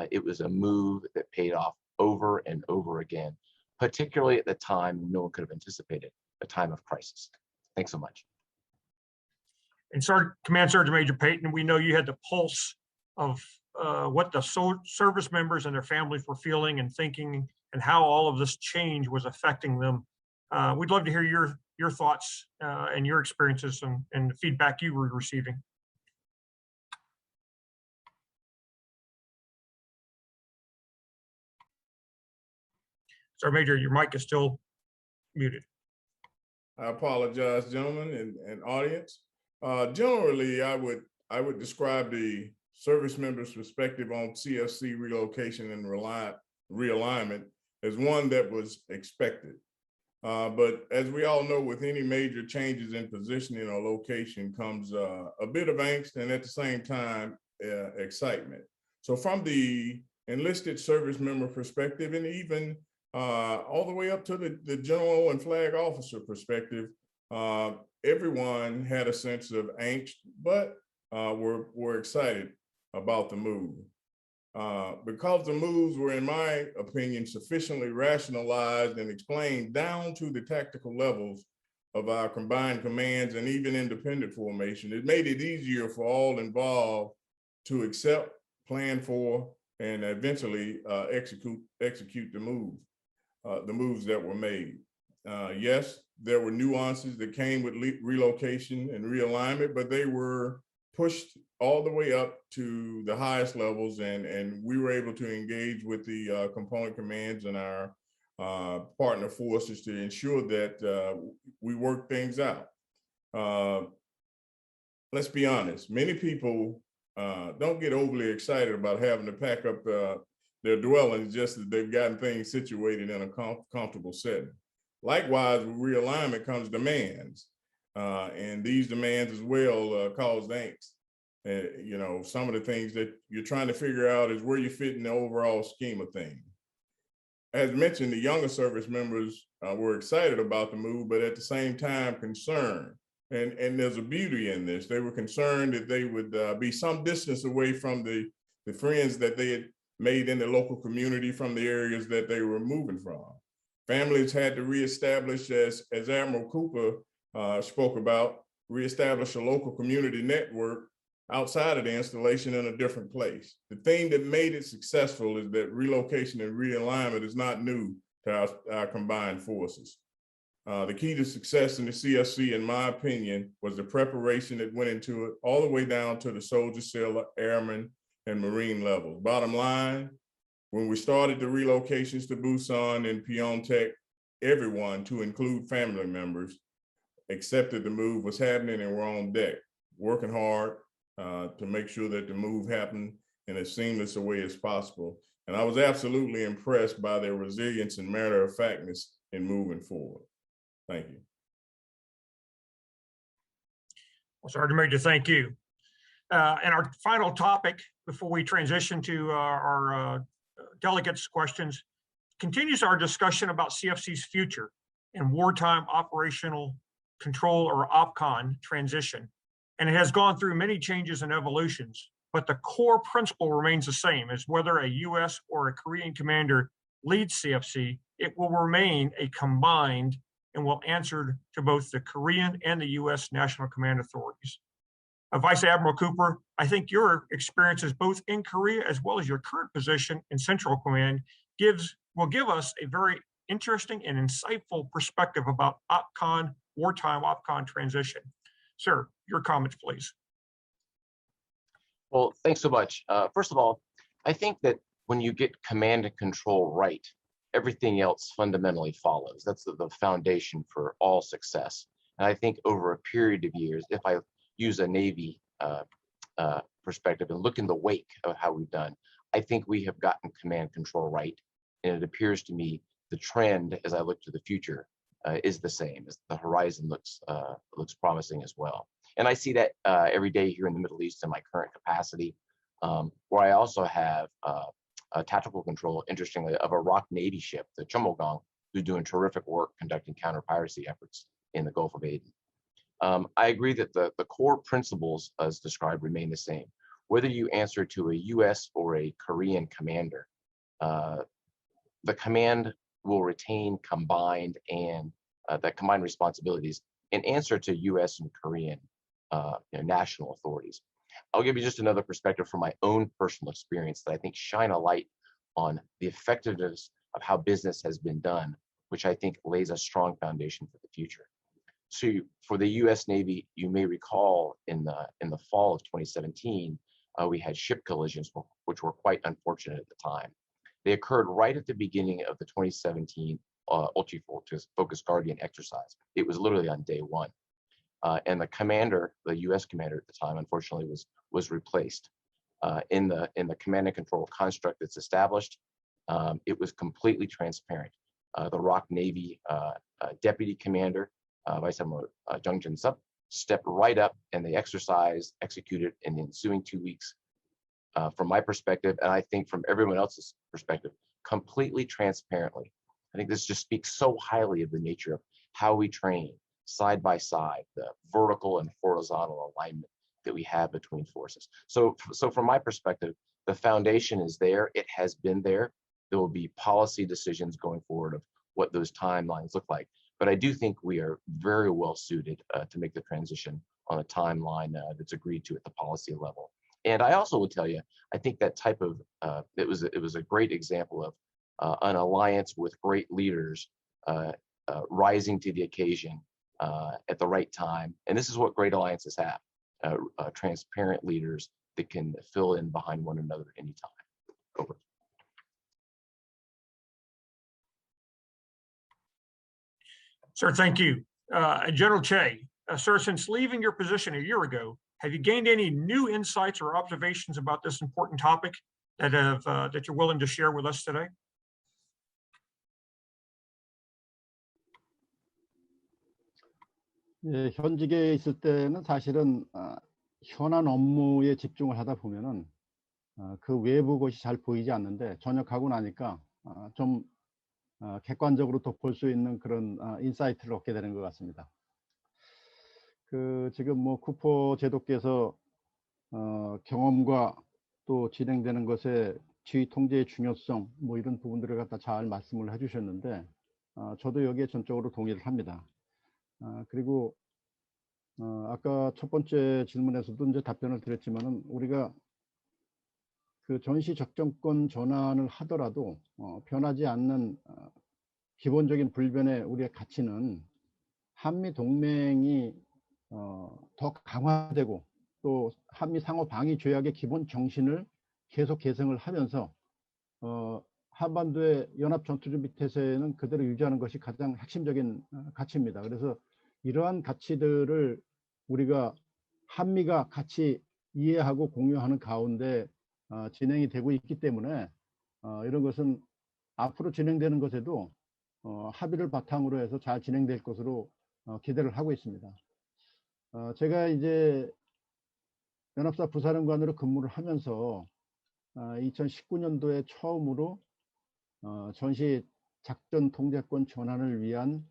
[SPEAKER 9] it was a move that paid off over and over again, particularly at the time no one could have anticipated, a time of crisis. Thanks so much.
[SPEAKER 6] And Command Sergeant Major Payton, we know you had the pulse of what the service members and their families were feeling and thinking, and how all of this change was affecting them. We'd love to hear your thoughts and your experiences and the feedback you were receiving. Sergeant Major, your mic is still muted.
[SPEAKER 7] I apologize, gentlemen and audience. Generally, I would describe the service members' perspective on CFC relocation and realignment as one that was expected. But as we all know, with any major changes in positioning or location comes a bit of angst and at the same time, excitement. So from the enlisted service member perspective, and even all the way up to the general and flag officer perspective, everyone had a sense of angst, but were excited about the move. Because the moves were, in my opinion, sufficiently rationalized and explained down to the tactical levels of our combined commands and even independent formation, it made it easier for all involved to accept, plan for, and eventually execute the moves that were made. Yes, there were nuances that came with relocation and realignment, but they were pushed all the way up to the highest levels, and we were able to engage with the component commands and our partner forces to ensure that we work things out. Let's be honest, many people don't get overly excited about having to pack up their dwellings just as they've gotten things situated in a comfortable setting. Likewise, with realignment comes demands, and these demands as well cause angst. You know, some of the things that you're trying to figure out is where you fit in the overall scheme of things. As mentioned, the younger service members were excited about the move, but at the same time concerned. And there's a beauty in this. They were concerned that they would be some distance away from the friends that they had made in the local community from the areas that they were moving from. Families had to reestablish, as Admiral Cooper spoke about, reestablish a local community network outside of the installation in a different place. The thing that made it successful is that relocation and realignment is not new to our combined forces. The key to success in the CFC, in my opinion, was the preparation that went into it, all the way down to the soldier, sailor, airman, and Marine levels. Bottom line, when we started the relocations to Busan and Pyeongtaek, everyone, to include family members, accepted the move was happening and were on deck, working hard to make sure that the move happened in as seamless a way as possible. And I was absolutely impressed by their resilience and matter-of-factness in moving forward. Thank you.
[SPEAKER 6] Well, Sergeant Major, thank you. And our final topic before we transition to our delegates' questions continues our discussion about CFC's future and wartime operational control, or OPCON, transition. And it has gone through many changes and evolutions, but the core principle remains the same: as whether a U.S. or a Korean commander leads CFC, it will remain a combined and will answer to both the Korean and the U.S. National Command authorities. Vice Admiral Cooper, I think your experiences both in Korea as well as your current position in Central Command will give us a very interesting and insightful perspective about OPCON, wartime OPCON transition. Sir, your comments, please.
[SPEAKER 9] Well, thanks so much. First of all, I think that when you get command and control right, everything else fundamentally follows. That's the foundation for all success. And I think over a period of years, if I use a Navy perspective and look in the wake of how we've done, I think we have gotten command control right. And it appears to me the trend, as I look to the future, is the same. As the horizon looks promising as well. And I see that every day here in the Middle East in my current capacity, where I also have a tactical control, interestingly, of a ROK Navy ship, the Chomogang, who's doing terrific work conducting counter-piracy efforts in the Gulf of Aden. I agree that the core principles as described remain the same. Whether you answer to a US or a Korean commander, the command will retain combined and that combined responsibilities and answer to US and Korean national authorities. I'll give you just another perspective from my own personal experience that I think shine a light on the effectiveness of how business has been done, which I think lays a strong foundation for the future. So for the US Navy, you may recall in the fall of 2017, we had ship collisions, which were quite unfortunate at the time. They occurred right at the beginning of the 2017 Ultra-Focus Guardian exercise. It was literally on day one. And the commander, the US commander at the time, unfortunately was replaced. In the command and control construct that's established, it was completely transparent. The ROK Navy Deputy Commander, Vice Admiral Jung stepped right up, and the exercise executed in the ensuing 2 weeks from my perspective, and I think from everyone else's perspective, completely transparently. I think this just speaks so highly of the nature of how we train side by side, the vertical and horizontal alignment that we have between forces. So from my perspective, the foundation is there. It has been there. There will be policy decisions going forward of what those timelines look like. But I do think we are very well suited to make the transition on a timeline that's agreed to at the policy level. And I also would tell you, I think that type of, it was a great example of an alliance with great leaders rising to the occasion at the right time. And this is what great alliances have, transparent leaders that can fill in behind one another anytime. Over.
[SPEAKER 6] Sir, thank you. General Choi, sir, since leaving your position a year ago, have you gained any new insights or observations about this important topic that you're willing to share with us today?
[SPEAKER 8] 예, 현직에 있을 때는 사실은 현안 업무에 집중을 하다 보면은 그 외부 것이 잘 보이지 않는데 전역하고 나니까 좀 객관적으로 또 볼 수 있는 그런 인사이트를 얻게 되는 것 같습니다. 지금 뭐 쿠퍼 제도께서 경험과 또 진행되는 것에 지휘 통제의 중요성 뭐 이런 부분들을 갖다 잘 말씀을 해주셨는데 저도 여기에 전적으로 동의를 합니다. 그리고 아까 첫 번째 질문에서도 이제 답변을 드렸지만은 우리가 그 전시 적정권 전환을 하더라도 변하지 않는 기본적인 불변의 우리의 가치는 한미 동맹이 더 강화되고 또 한미 상호 방위 조약의 기본 정신을 계속 계승을 하면서 한반도의 연합 전투준비 태세는 그대로 유지하는 것이 가장 핵심적인 가치입니다. 그래서 이러한 가치들을 우리가 한미가 같이 이해하고 공유하는 가운데 진행이 되고 있기 때문에 이런 것은 앞으로 진행되는 것에도 합의를 바탕으로 해서 잘 진행될 것으로 기대를 하고 있습니다. 제가 이제 연합사 부사령관으로 근무를 하면서 2019년도에 처음으로 전시 작전 통제권 전환을 위한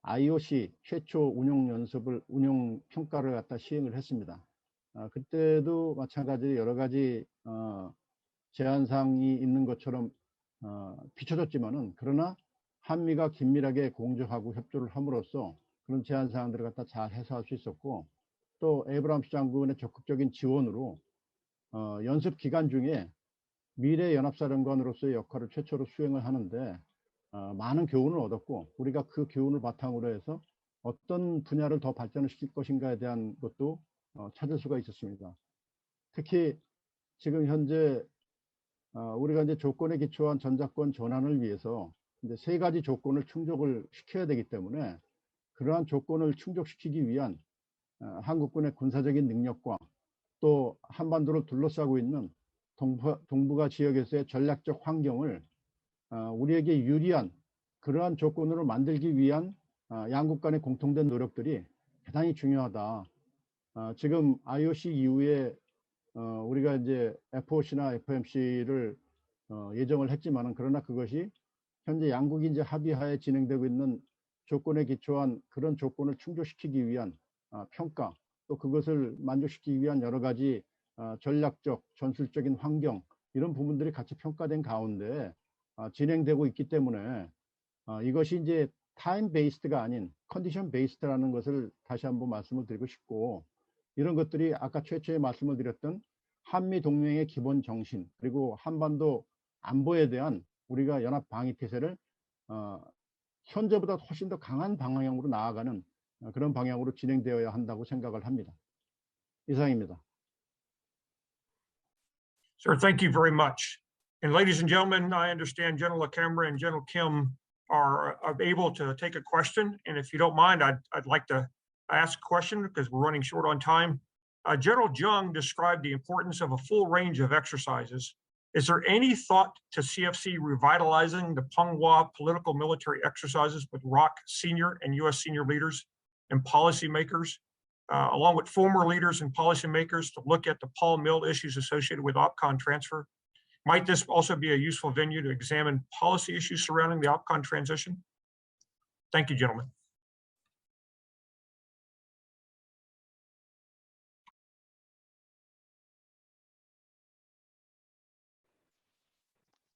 [SPEAKER 8] IOC 최초 운용 평가를 갖다 시행을 했습니다. 그때도 마찬가지로 여러 가지 제한사항이 있는 것처럼 비춰졌지만은 그러나 한미가 긴밀하게 공조하고 협조를 함으로써 그런 제한사항들을 갖다 잘 해소할 수 있었고 또 에이브람스 장군의 적극적인 지원으로 연습 기간 중에 미래 연합사령관으로서의 역할을 최초로 수행을 하는데 많은 교훈을 얻었고 우리가 그 교훈을 바탕으로 해서 어떤 분야를 더 발전을 시킬 것인가에 대한 것도 찾을 수가 있었습니다. 특히 지금 현재 우리가 이제 조건에 기초한 전작권 전환을 위해서 이제 3가지 조건을 충족을 시켜야 되기 때문에 그러한 조건을 충족시키기 위한 한국군의 군사적인 능력과 또 한반도를 둘러싸고 있는 동북아 지역에서의 전략적 환경을 우리에게 유리한 그러한 조건으로 만들기 위한 양국 간의 공통된 노력들이 대단히 중요하다. 지금 IOC 이후에 우리가 이제 FOC나 FMC를 예정을 했지만은 그러나 그것이 현재 양국이 이제 합의하에 진행되고 있는 조건에 기초한 그런 조건을 충족시키기 위한 평가 또 그것을 만족시키기 위한 여러 가지 전략적 전술적인 환경 이런 부분들이 같이 평가된 가운데 진행되고 있기 때문에 이것이 이제 타임 베이스드가 아닌 컨디션 베이스드라는 것을 다시 한번 말씀을 드리고 싶고 이런 것들이 아까 최초에 말씀을 드렸던 한미 동맹의 기본 정신 그리고 한반도 안보에 대한 우리가 연합 방위 태세를 현재보다 훨씬 더 강한 방향으로 나아가는 그런 방향으로 진행되어야 한다고 생각을 합니다. 이상입니다.
[SPEAKER 6] Sir, thank you very much. And ladies and gentlemen, I understand General LaCamera and General Kyum are able to take a question. And if you don't mind, I'd like to ask a question because we're running short on time. General Jung described the importance of a full range of exercises. Is there any thought to CFC revitalizing the Punghua political military exercises with ROK senior and U.S. senior leaders and policymakers along with former leaders and policymakers to look at the Paul Mill issues associated with OPCON transfer. Might this also be a useful venue to examine policy issues surrounding the OPCON transition? Thank you, gentlemen.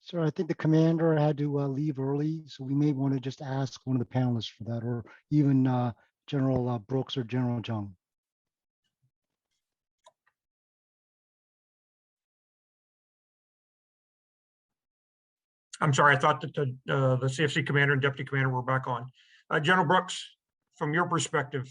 [SPEAKER 1] Sir, I think the commander had to leave early, so we may want to just ask one of the panelists for that, or even General Brooks or General Jung.
[SPEAKER 6] I'm sorry, I thought that the CFC Commander and Deputy Commander were back on. General Brooks, from your perspective,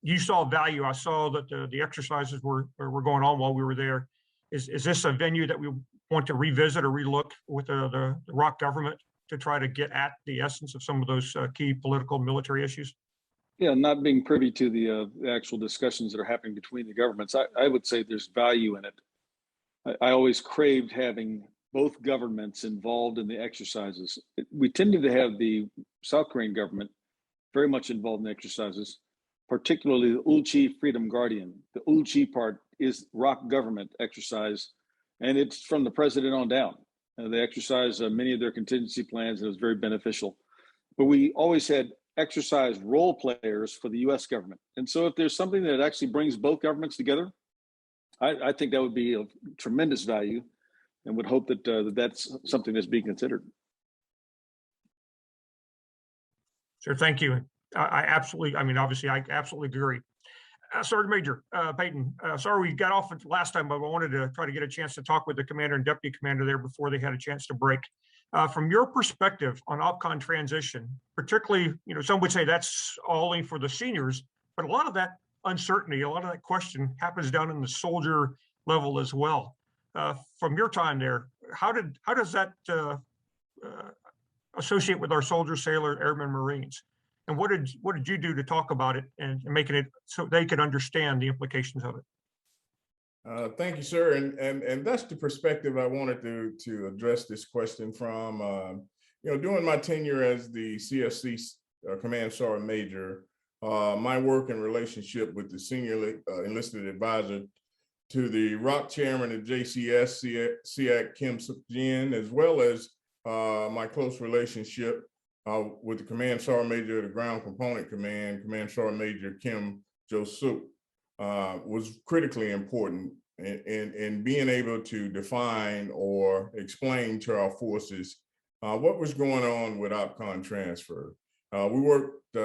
[SPEAKER 6] you saw value. I saw that the exercises were going on while we were there. Is this a venue that we want to revisit or relook with the ROK government to try to get at the essence of some of those key political military issues?
[SPEAKER 2] Yeah, not being privy to the actual discussions that are happening between the governments, I would say there's value in it. I always craved having both governments involved in the exercises. We tended to have the South Korean government very much involved in the exercises, particularly the Ulchi Freedom Guardian. The Ulchi part is ROK government exercise, and it's from the president on down. They exercise many of their contingency plans, and it was very beneficial. But we always had exercise role players for the US government. And so if there's something that actually brings both governments together, I think that would be of tremendous value, and would hope that that's something that's being considered.
[SPEAKER 6] Sure, thank you. I absolutely, I mean, obviously, I absolutely agree. Sergeant Major Payton, sorry we got off last time, but I wanted to try to get a chance to talk with the commander and deputy commander there before they had a chance to break. From your perspective on OPCON transition, particularly, some would say that's only for the seniors, but a lot of that uncertainty, a lot of that question happens down in the soldier level as well. From your time there, how does that associate with our soldiers, sailors, airmen, Marines? And what did you do to talk about it and making it so they could understand the implications of it?
[SPEAKER 7] Thank you, sir. And that's the perspective I wanted to address this question from. During my tenure as the CFC Command Sergeant Major, my work and relationship with the senior enlisted advisor to the ROK Chairman of JCS, Kyum, as well as my close relationship with the Command Sergeant Major of the Ground Component Command, Command Sergeant Major Kyum Jo was critically important in being able to define or explain to our forces what was going on with OPCON transfer. We worked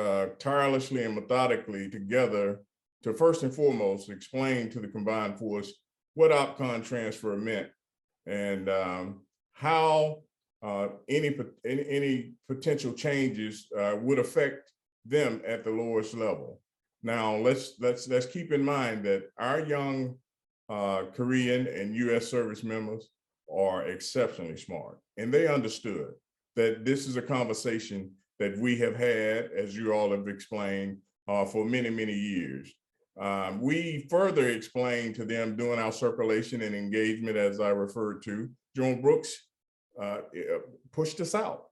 [SPEAKER 7] tirelessly and methodically together to first and foremost explain to the combined force what OPCON transfer meant and how any potential changes would affect them at the lowest level. Now let's keep in mind that our young Korean and U.S. service members are exceptionally smart, and they understood that this is a conversation that we have had, as you all have explained, for many, many years. We further explained to them during our circulation and engagement, as I referred to. General Brooks pushed us out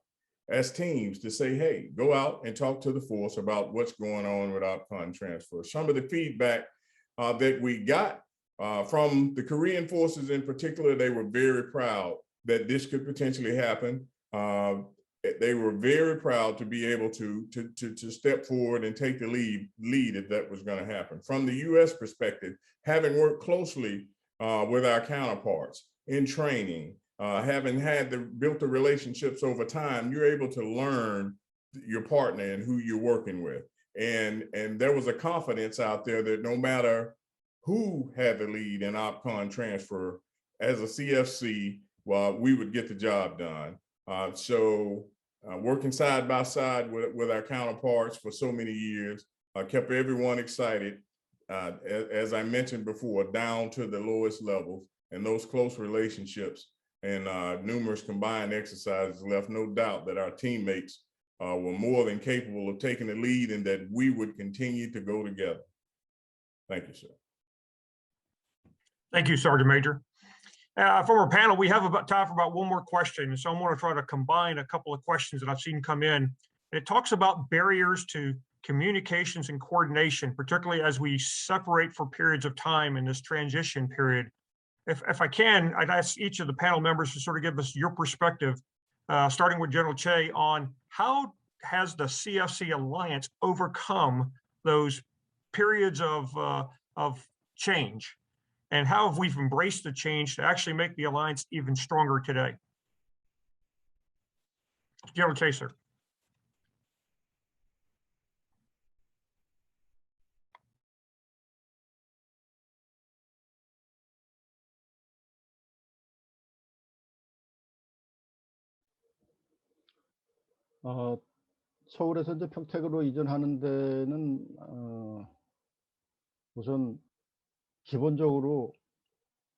[SPEAKER 7] as teams to say, hey, go out and talk to the force about what's going on with OPCON transfer. Some of the feedback that we got from the Korean forces in particular, they were very proud that this could potentially happen. They were very proud to be able to step forward and take the lead if that was going to happen. From the U.S. perspective, having worked closely with our counterparts in training, having built the relationships over time, you're able to learn your partner and who you're working with. And there was a confidence out there that no matter who had the lead in OPCON transfer, as a CFC, we would get the job done. Working side by side with our counterparts for so many years kept everyone excited, as I mentioned before, down to the lowest levels, and those close relationships and numerous combined exercises left no doubt that our teammates were more than capable of taking the lead and that we would continue to go together. Thank you, sir.
[SPEAKER 6] Thank you, Sergeant Major. From our panel, we have time for about one more question. So I'm going to try to combine a couple of questions that I've seen come in. And it talks about barriers to communications and coordination, particularly as we separate for periods of time in this transition period. If I can, I'd ask each of the panel members to sort of give us your perspective, starting with General Choi, on how has the CFC Alliance overcome those periods of change, and how have we embraced the change to actually make the alliance even stronger today? General Choi, sir.
[SPEAKER 8] 서울에서 이제 평택으로 이전하는 데는 우선 기본적으로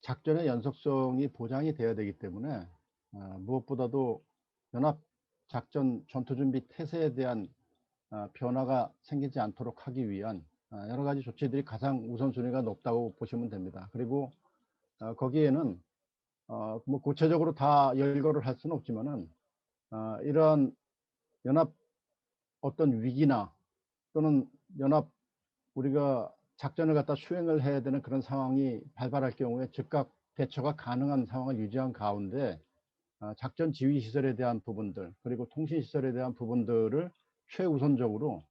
[SPEAKER 8] 작전의 연속성이 보장이 돼야 되기 때문에 무엇보다도 연합 작전 전투준비 태세에 대한 변화가 생기지 않도록 하기 위한 여러 가지 조치들이 가장 우선순위가 높다고 보시면 됩니다. 그리고 거기에는 뭐 구체적으로 다 열거를 할 수는 없지만은 이러한 연합 어떤 위기나 또는 연합 우리가 작전을 갖다 수행을 해야 되는 그런 상황이 발발할 경우에 즉각 대처가 가능한 상황을 유지한 가운데 작전 지휘 시설에 대한 부분들 그리고 통신 시설에 대한 부분들을 최우선적으로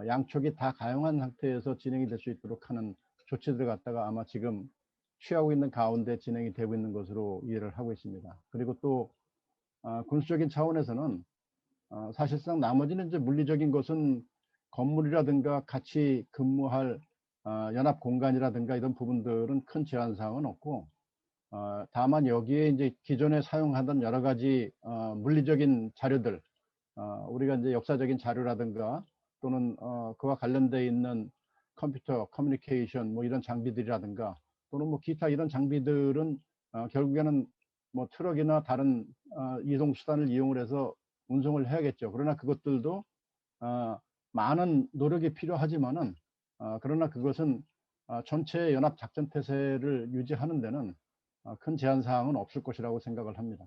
[SPEAKER 8] 양쪽이 다 가용한 상태에서 진행이 될 수 있도록 하는 조치들을 갖다가 아마 지금 취하고 있는 가운데 진행이 되고 있는 것으로 이해를 하고 있습니다. 그리고 또 군수적인 차원에서는 사실상 나머지는 이제 물리적인 것은 건물이라든가 같이 근무할 연합 공간이라든가 이런 부분들은 큰 제한 사항은 없고 다만 여기에 이제 기존에 사용하던 여러 가지 물리적인 자료들 우리가 이제 역사적인 자료라든가 또는 그와 관련되어 있는 컴퓨터 커뮤니케이션 뭐 이런 장비들이라든가 또는 뭐 기타 이런 장비들은 결국에는 뭐 트럭이나 다른 이동 수단을 이용을 해서 운송을 해야겠죠. 그러나 그것들도 많은 노력이 필요하지만은 그러나 그것은 전체 연합 작전 태세를 유지하는 데는 큰 제한 사항은 없을 것이라고 생각을 합니다.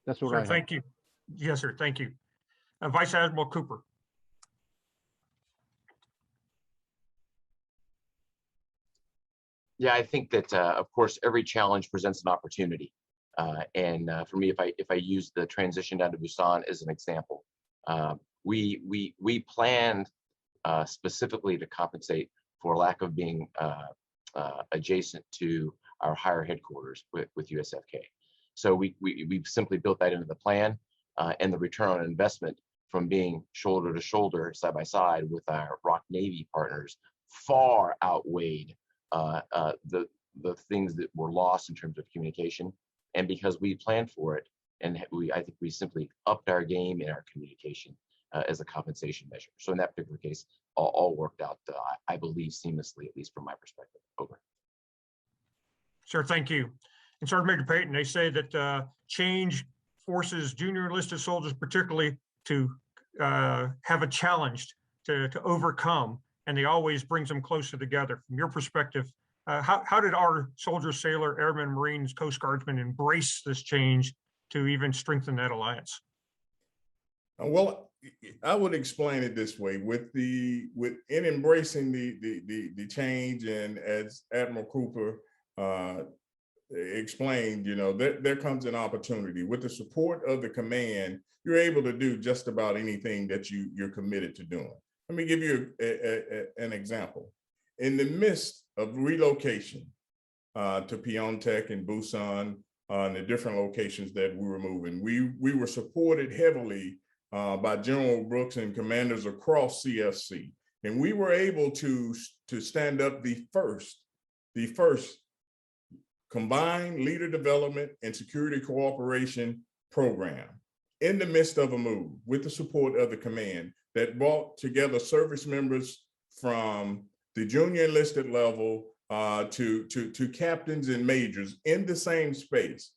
[SPEAKER 8] That's what I
[SPEAKER 6] Sir,
[SPEAKER 8] have.
[SPEAKER 6] thank you. Yes, sir. Thank you. Vice Admiral Cooper.
[SPEAKER 9] Yeah, I think that of course every challenge presents an opportunity, and for me, if I use the transition down to Busan as an example, we planned specifically to compensate for lack of being adjacent to our higher headquarters with USFK. So we simply built that into the plan, and the return on investment from being shoulder to shoulder, side by side with our ROK Navy partners far outweighed the things that were lost in terms of communication. And because we planned for it, and I think we simply upped our game in our communication as a compensation measure. So in that particular case, all worked out, I believe, seamlessly, at least from my perspective. Over.
[SPEAKER 6] Sir, thank you. And Sergeant Major Payton, they say that change forces junior enlisted soldiers particularly to have a challenge to overcome, and they always brings them closer together. From your perspective, how did our soldiers, sailor, airmen, Marines, Coast Guardsmen embrace this change to even strengthen that alliance?
[SPEAKER 7] Well, I would explain it this way: in embracing the change, and as Admiral Cooper explained, you know, there comes an opportunity. With the support of the command, you're able to do just about anything that you're committed to doing. Let me give you an example. In the midst of relocation to Pyeongtaek and Busan, and the different locations that we were moving, we were supported heavily by General Brooks and commanders across CFC, and we were able to stand up the first combined leader development and security cooperation program in the midst of a move with the support of the command that brought together service members from the junior enlisted level to captains and majors in the same space,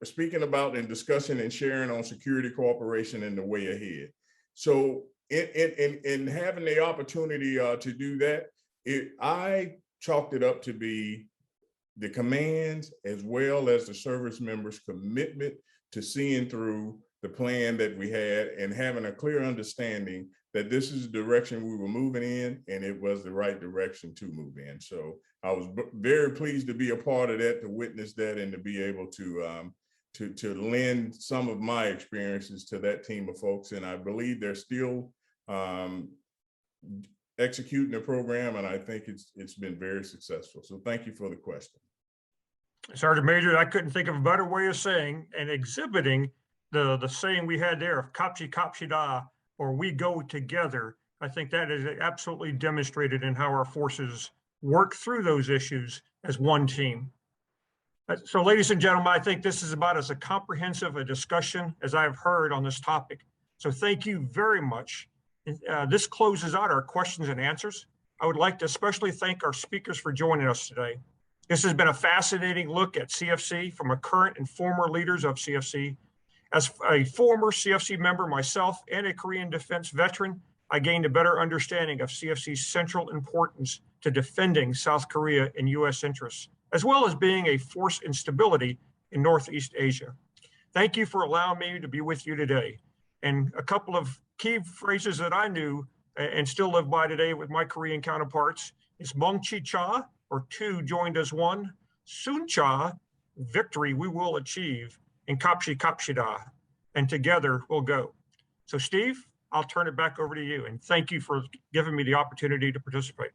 [SPEAKER 7] speaking about and discussing and sharing on security cooperation in the way ahead. So in having the opportunity to do that, I chalked it up to be the command's as well as the service members' commitment to seeing through the plan that we had and having a clear understanding that this is the direction we were moving in, and it was the right direction to move in. So I was very pleased to be a part of that, to witness that, and to be able to lend some of my experiences to that team of folks. And I believe they're still executing the program, and I think it's been very successful. So thank you for the question.
[SPEAKER 6] Sergeant Major, I couldn't think of a better way of saying and exhibiting the saying we had there of Kapshi Kapshi Da, or we go together. I think that is absolutely demonstrated in how our forces work through those issues as one team. So ladies and gentlemen, I think this is about as comprehensive a discussion as I've heard on this topic. So thank you very much. This closes out our questions and answers. I would like to especially thank our speakers for joining us today. This has been a fascinating look at CFC from a current and former leaders of CFC. As a former CFC member myself and a Korean defense veteran, I gained a better understanding of CFC's central importance to defending South Korea and U.S. interests, as well as being a force in stability in Northeast Asia. Thank you for allowing me to be with you today. And a couple of key phrases that I knew and still live by today with my Korean counterparts is Mongchi Cha, or two joined as one, Sun Cha, victory we will achieve, and Kapshi Kapshida, and together we'll go. So Steve, I'll turn it back over to you, and thank you for giving me the opportunity to participate.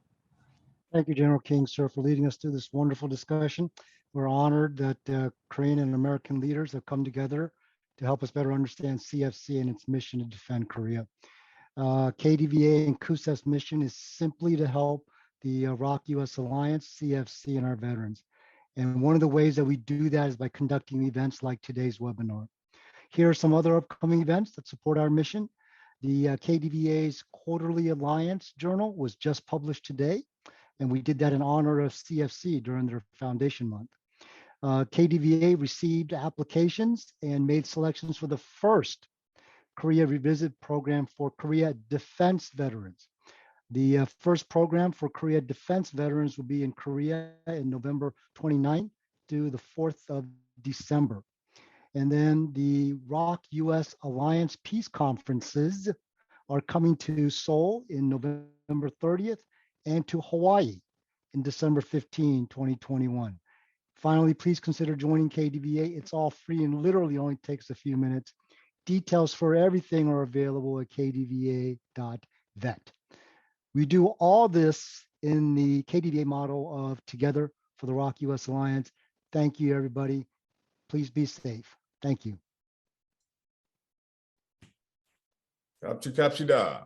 [SPEAKER 1] Thank you, General King, sir, for leading us through this wonderful discussion. We're honored that Korean and American leaders have come together to help us better understand CFC and its mission to defend Korea. KDVA and KUSAF's mission is simply to help the ROK-U.S. Alliance, CFC, and our veterans. And one of the ways that we do that is by conducting events like today's webinar. Here are some other upcoming events that support our mission. The KDVA's Quarterly Alliance Journal was just published today, and we did that in honor of CFC during their foundation month. KDVA received applications and made selections for the first Korea Revisit program for Korea defense veterans. The first program for Korea defense veterans will be in Korea in November 29th to the 4th of December. And then the ROK-U.S. Alliance Peace Conferences are coming to Seoul in November 30th and to Hawaii in December 15, 2021. Finally, please consider joining KDVA. It's all free and literally only takes a few minutes. Details for everything are available at kdva.vet. We do all this in the KDVA model of Together for the ROK-U.S. Alliance. Thank you, everybody. Please be safe. Thank you.
[SPEAKER 7] Kapshi Kapshi Da.